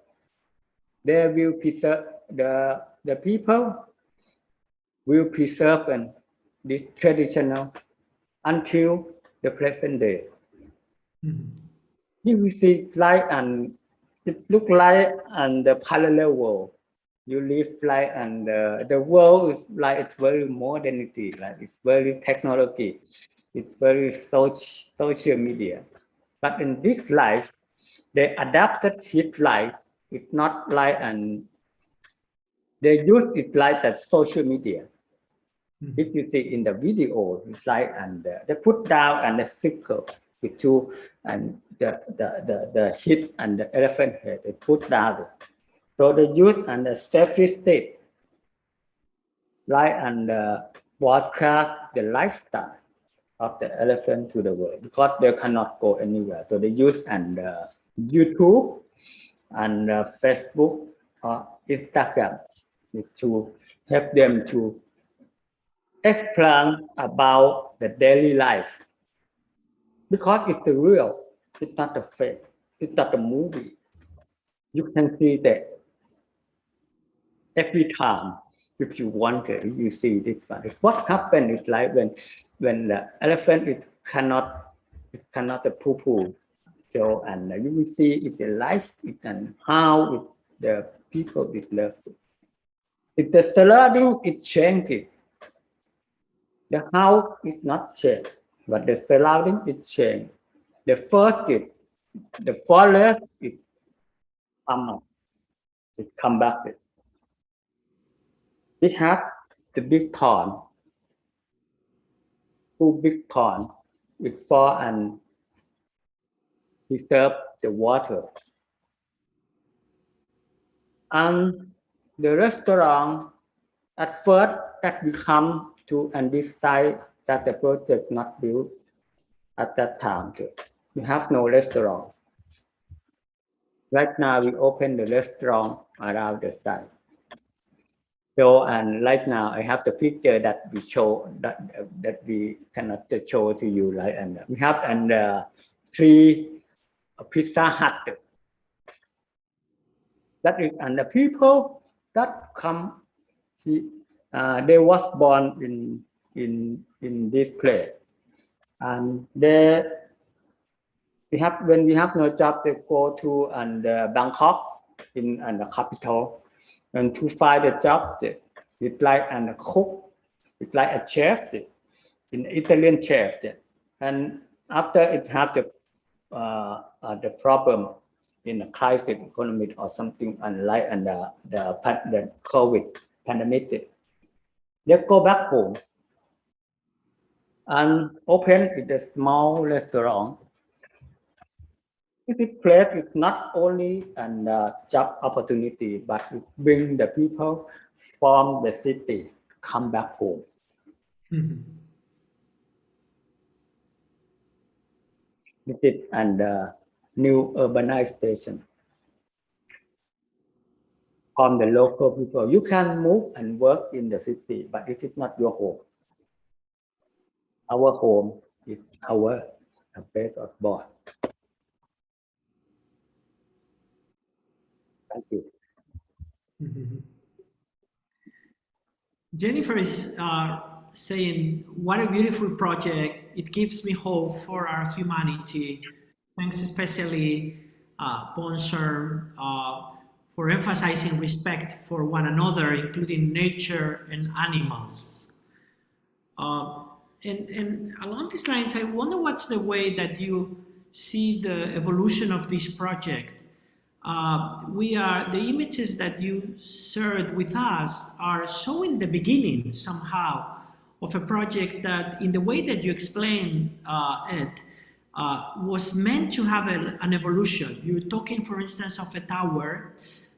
they will preserve the people will preserve and this traditional until the present day. You will see like and it look like and the parallel world. You live like and the world is like it's very modernity, like it's very technology, it's very social media. But in this life, they adapted his life. It's not like and they use it like that social media. If you see in the video, it's like and they put down and the circle with two and the hit and the elephant head they put down. So they use and the selfie state, like and broadcast the lifestyle of the elephant to the world because they cannot go anywhere. So they use and YouTube and Facebook or Instagram to help them to explain about the daily life because it's the real, it's not the fake, it's not the movie. You can see that every time if you want it, you see this one. What happened is like when the elephant it cannot poo. So and you will see it's the life it and how it, the people it love. If the surrounding is changing, the house is not changed, but the surrounding is changed. The first is the forest is come up, it come back. We have the big pond, two big pond with for and preserve the water. And the restaurant at first that we come to and decide that the project not built at that time. We have no restaurant. Right now we open the restaurant around the site. So and right now I have the picture that we show that we cannot just show to you, right? And we have and 3 Pizza Hut. That is and the people that come, they was born in this place, and they when we have no job, they go to and Bangkok in and the capital. And to find a job, it's like a cook, it's like a chef, an Italian chef. And after it have the problem in a crisis economic or something unlike and the COVID pandemic, they go back home and open a small restaurant. This place is not only a job opportunity, but it brings the people from the city come back home. Visit and new urbanization from the local people. You can move and work in the city, but it is not your home. Our home is our place of birth. Thank you. Jennifer is saying, what a beautiful project. It gives me hope for our humanity. Thanks especially Boonserm for emphasizing respect for one another, including nature and animals. And along these lines, I wonder what's the way that you see the evolution of this project. The images that you shared with us are showing the beginning somehow of a project that, in the way that you explain it, was meant to have an evolution. You're talking, for instance, of a tower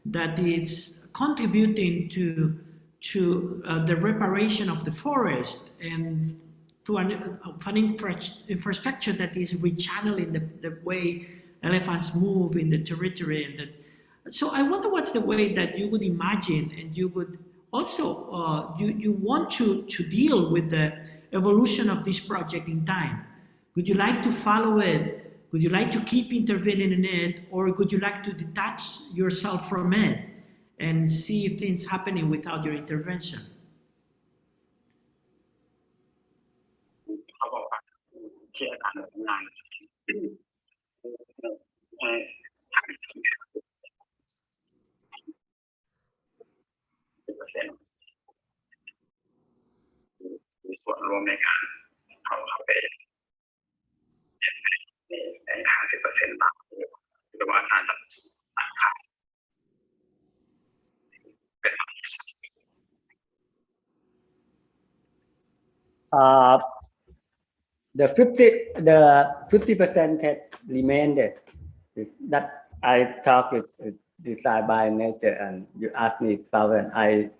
that is contributing to the reparation of the forest and to an infrastructure that is rechanneling the way elephants move in the territory. And so I wonder what's the way that you would imagine, and you would also, you want to deal with the evolution of this project in time. Would you like to follow it? Would you like to keep intervening in it? Or would you like to detach yourself from it and see things happening without your intervention? เขาบอกว่าที่อาจารย์ทำงาน10% มีส่วนร่วมในการเอาไปใน 50% บางหรือว่าอาจารย์จะตัดขาดเป็น the 50% had remained that I talk is designed by nature, and you asked me about, and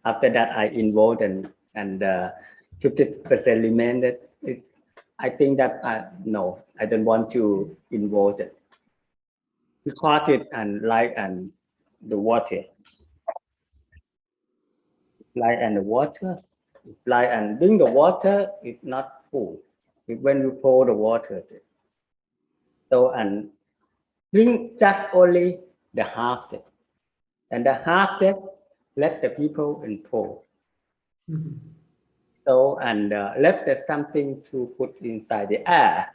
after that I involved and 50% remained. I think that no, I don't want to involve it because it and light and the water, light and the water, light and drink the water is not full. When you pour the water, so and drink just only the half, and the half let the people and pour. So and left something to put inside the air,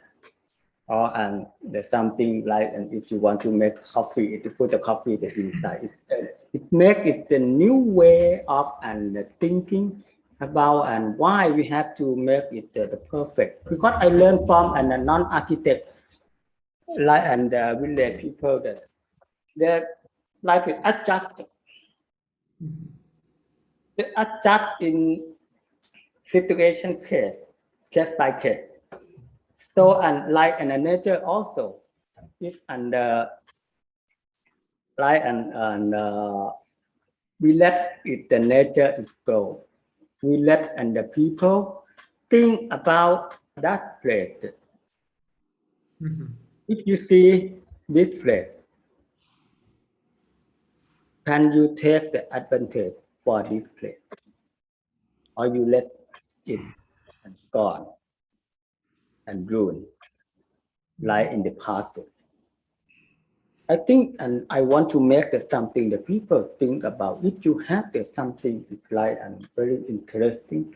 or and there's something like, and if you want to make coffee, to put the coffee inside, it make it the new way of and thinking about and why we have to make it the perfect. Because I learned from a non-architect, like and village people that they like to adjust, in situation case by case. So and like and nature also, if and like and we let it the nature is go. We let and the people think about that place. If you see this place, can you take the advantage for this place, or you let it and gone and ruin, like in the past? I think, and I want to make something that people think about. If you have something it's like and very interesting,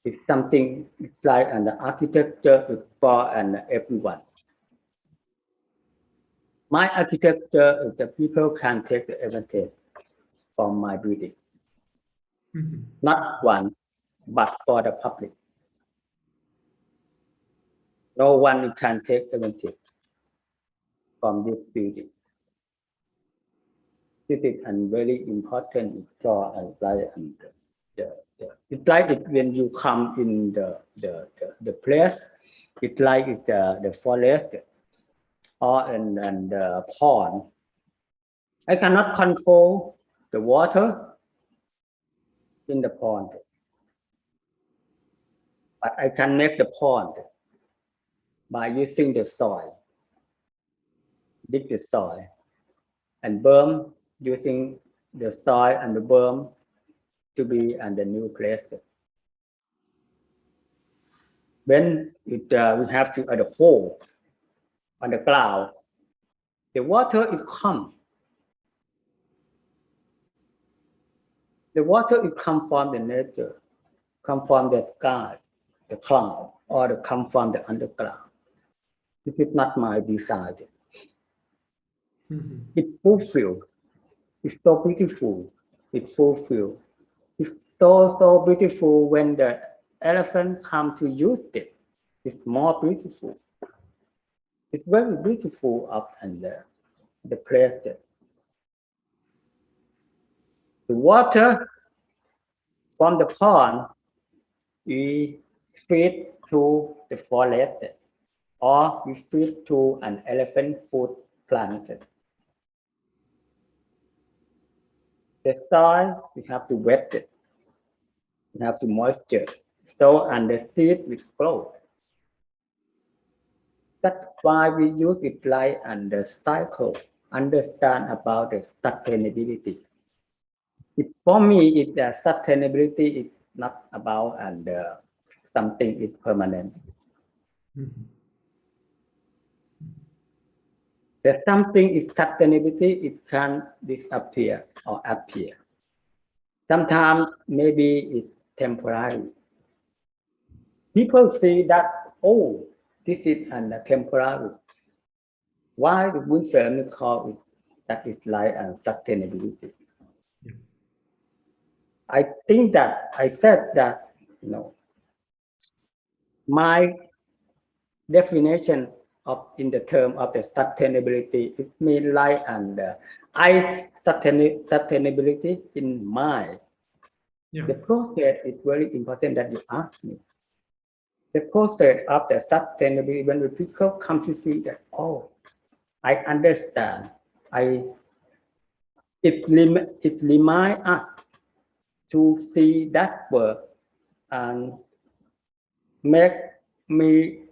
it's something it's like and the architecture is for and everyone. My architecture is that people can take the advantage from my building. Not one, but for the public. No one can take advantage from this building. This is very important for and it's like it when you come in the place. It's like the forest or and the pond. I cannot control the water, in the pond. But I can make the pond by using the soil, dig the soil, and berm using the soil and the berm to be and the new place. When we have to at a hole on the ground, the water is come. The water is come from the nature, come from the sky, the cloud, or come from the underground. This is not my design. It fulfills. It's so beautiful. It fulfills. It's so beautiful when the elephant come to use it. It's more beautiful. It's very beautiful up and there. The place there. The water from the pond we feed to the forest or we feed to an elephant food plant. The soil we have to wet it. We have to moisture. So and the seed will grow. That's why we use it like and the cycle. Understand about the sustainability. For me, sustainability is not about and something is permanent. If something is sustainability, it can disappear or appear. Sometimes maybe it's temporary. People see that, oh, this is temporary. Why the Boonserm call it that is like sustainability? Yeah. I think that I said that, my definition of in the term of the sustainability is mean like sustainability in mind. Yeah. The process is very important that you ask me. The process of the sustainability, when the people come to see that, oh, I understand. It reminds us to see that word and make me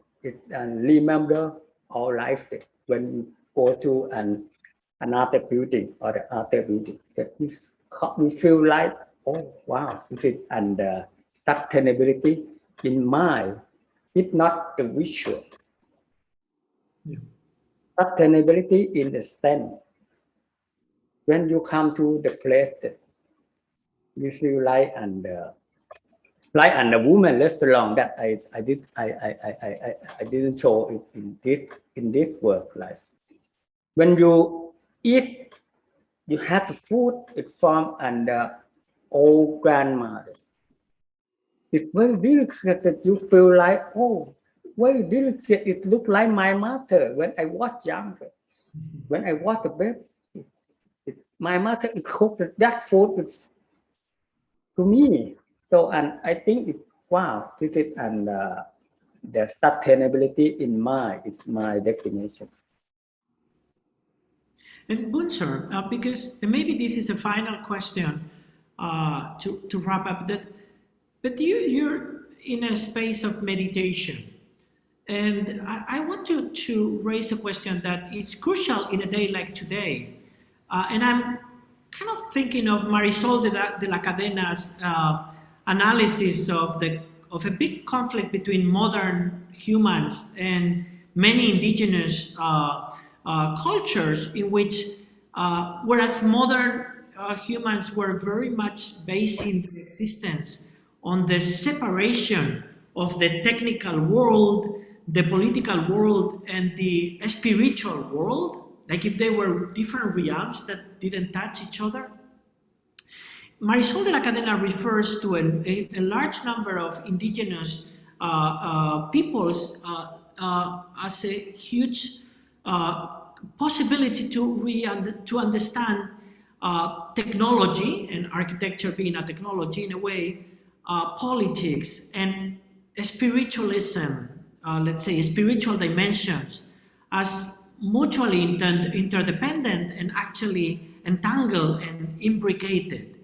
remember our life when we go to another building or the other building. That we feel like, oh wow, this is sustainability in mind. It's not the visual. Yeah. Sustainability in the sense. When you come to the place, you feel like the woman restaurant that I didn't show it in this work life. When you eat, you have the food it from old grandmother. It's very delicious that you feel like, oh, very delicious. It looked like my mother when I was younger. When I was a baby, my mother cooked that food to me. So, and I think wow, this is the sustainability in it's my definition. And Boonserm, because maybe this is a final question to wrap up. But you're in a space of meditation, and I want to raise a question that is crucial in a day like today. And I'm kind of thinking of Marisol de la Cadena's analysis of a big conflict between modern humans and many indigenous cultures, in which whereas modern humans were very much basing their existence on the separation of the technical world, the political world, and the spiritual world, like if they were different realms that didn't touch each other. Marisol de la Cadena refers to a large number of indigenous peoples as a huge possibility to understand technology, and architecture being a technology in a way, politics and spiritualism, let's say spiritual dimensions, as mutually interdependent and actually entangled and imbricated.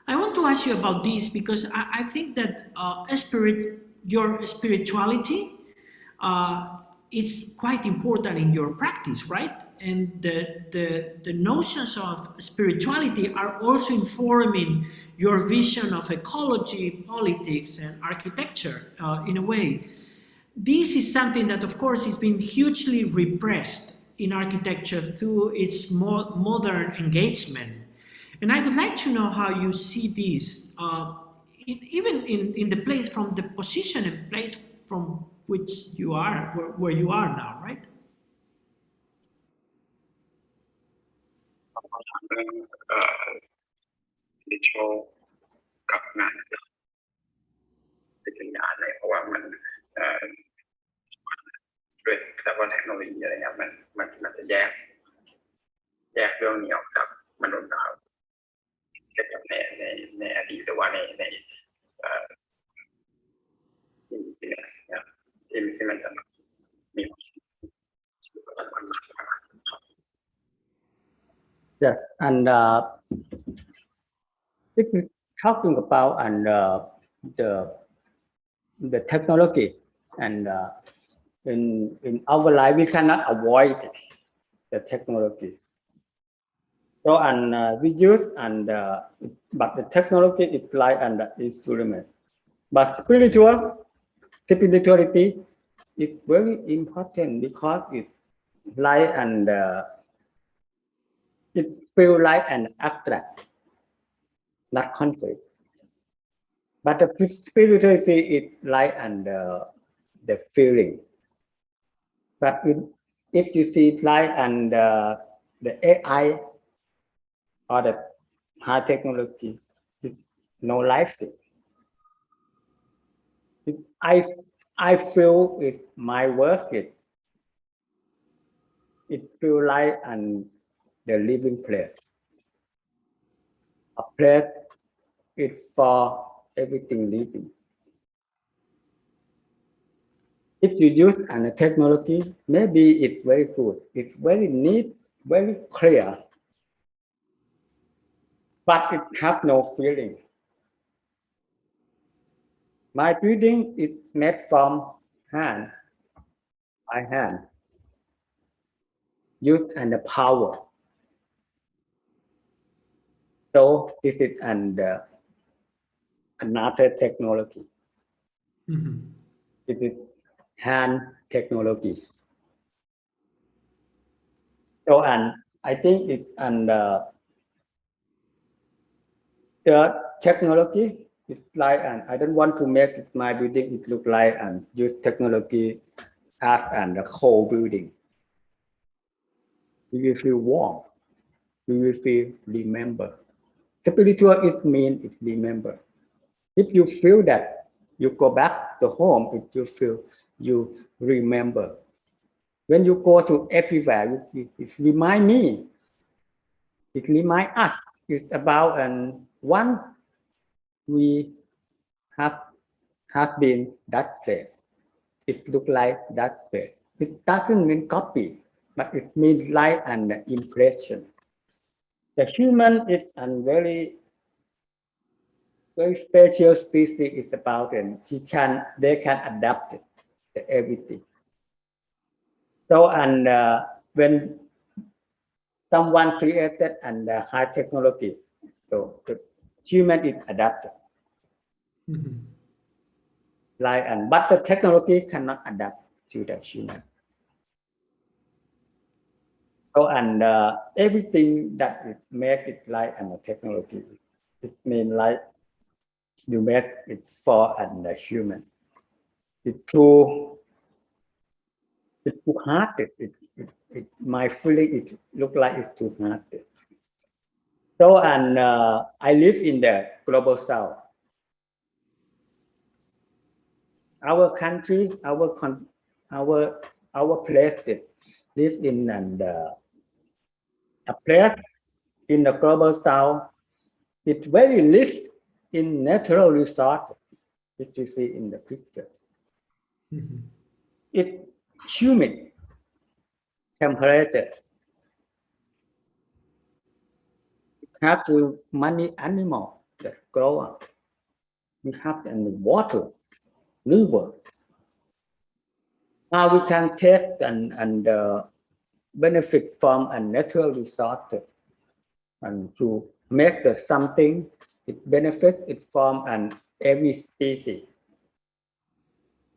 I want to ask you about this because I think that your spirituality is quite important in your practice, right? And the notions of spirituality are also informing your vision of ecology, politics, and architecture in a way. This is something that, of course, has been hugely repressed in architecture through its modern engagement. And I would like to know how you see this, even in the place from the position and place from which you are, where you are now, right? เรื่องดิจิทัลกับงานเป็นงานเลยเพราะว่ามันด้วยแต่ว่าเทคโนโลยีอะไรเงี้ยมันจะแยกเรื่องนี้ออกจากมนุษย์นะครับเทียบกับในอดีตหรือว่าในอินดิจิเนสเนี่ยที่มันจะมีความ Yes, and if we're talking about and the technology and in our life we cannot avoid the technology. So and we use and but the technology is like an instrument. But spirituality is very important because it like and it feel like an abstract, not concrete. But the spirituality is like and the feeling. But if you see like and the AI or the high technology, no life. I feel it my work it feel like and the living place. A place is for everything living. If you use a technology, maybe it's very good. It's very neat, very clear, but it has no feeling. My building is made from hand by hand, use and the power. So this is another technology. It is hand technology. So and I think it and the technology is like and I don't want to make my building it look like and use technology as and the cold building. We will feel warm. We will feel remember. Spiritual it means it remember. If you feel that, you go back to home. If you feel you remember. When you go to everywhere, it remind me. It remind us. It's about and one we have been that place. It look like that place. It doesn't mean copy, but it means like an impression. The human is a very special species. Is about and they can adapt it to everything. So and when someone created and high technology, so the human is adapted. Like and but the technology cannot adapt to the human. So and everything that it make it like and the technology, it means like you make it for and the human. It's too hard. My feeling it look like it's too hard. So and I live in the global south. Our country, our place lives in and a place in the global south. It's very rich in natural resources, which you see in the picture. It's humid temperature. It have to many animals that grow up. We have water, river. Now we can take and benefit from a natural resource and to make the something it benefit it from and every species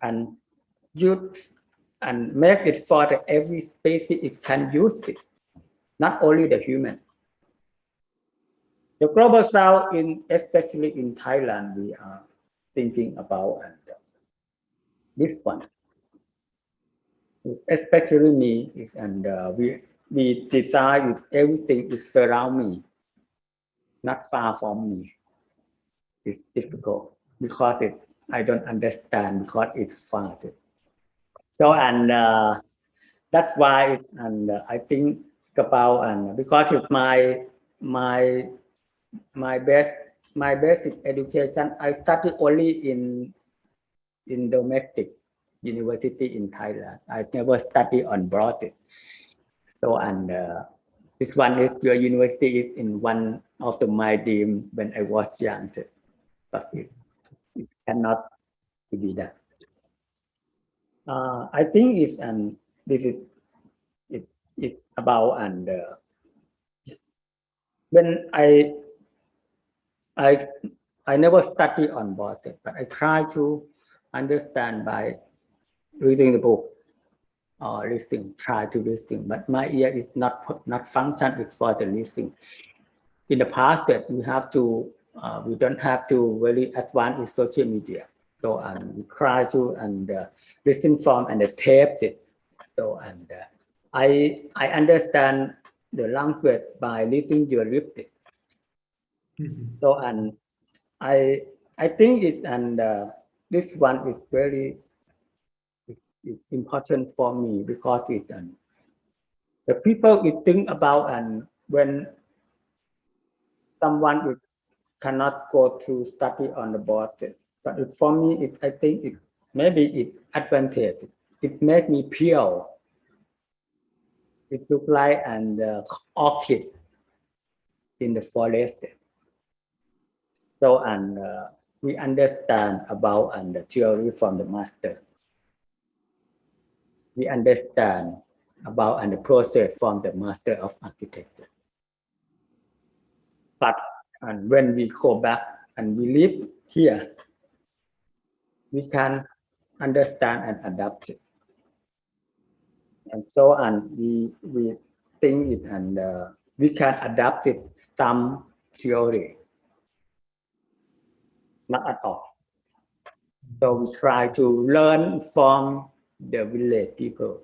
and use and make it for the every species it can use it, not only the human. The global south, especially in Thailand, we are thinking about this one. Especially me is we decide everything is surround me, not far from me. It's difficult because I don't understand because it's far. So that's why I think about because it's my basic education. I studied only in domestic university in Thailand. I never studied on abroad. So this one is your university is in one of my dream when I was young, but it cannot to be that. I think this is it's about when I I never study on board, but I try to understand by reading the book or listening, try to listen. But my ear is not function. It's for the listening. In the past, that we don't have to really advance in social media. So we try to listen from and tape it. So I understand the language by listening your lips. So I think it this one is very it's important for me because the people we think about when someone cannot go to study on the board, but for me I think maybe it advantage. It made me pure. It look like an orchid in the forest. So we understand about the theory from the master. We understand about the process from the master of architecture. But when we go back and we live here, we can understand and adapt it. And so we think it we can adapt it some theory, not at all. So we try to learn from the village people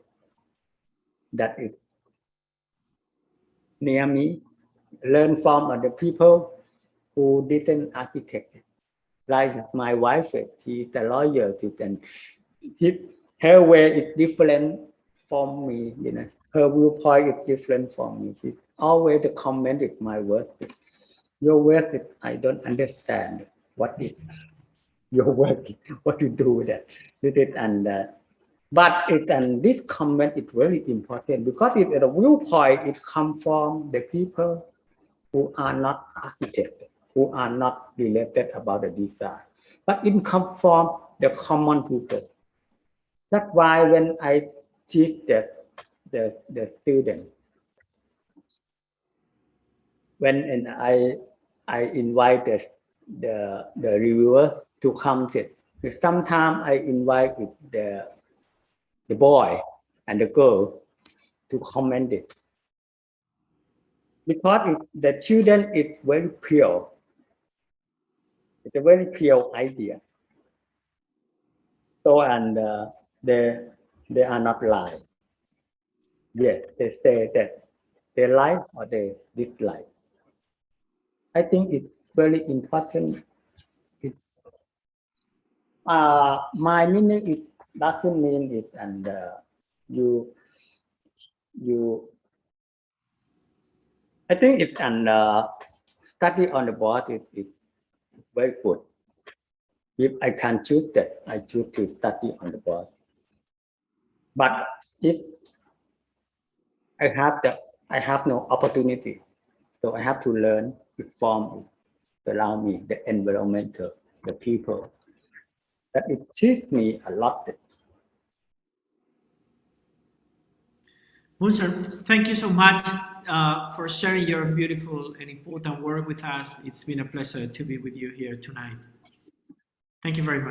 that is near me, learn from other people who didn't architect it. Like my wife, she's a lawyer, her way is different from me, her viewpoint is different from me. She always commented my work. Your work, I don't understand what is your work, what you do with it. But this comment is very important because it's a viewpoint. It comes from the people who are not architects, who are not related about the design, but it comes from the common people. That's why when I teach the student, when I invite the reviewer to come to, sometimes I invite the boy and the girl to comment it. Because the children is very pure. It's a very pure idea. So they are not lying. Yes, they say that they like or they dislike. I think it's very important. My meaning it doesn't mean it you I think it's study on the board is very good. If I can choose that, I choose to study on the board. But if I have no opportunity, so I have to learn to form around me, the environmental, the people. That it teaches me a lot. Boonserm, thank you so much for sharing your beautiful and important work with us. It's been a pleasure to be with you here tonight. Thank you very much.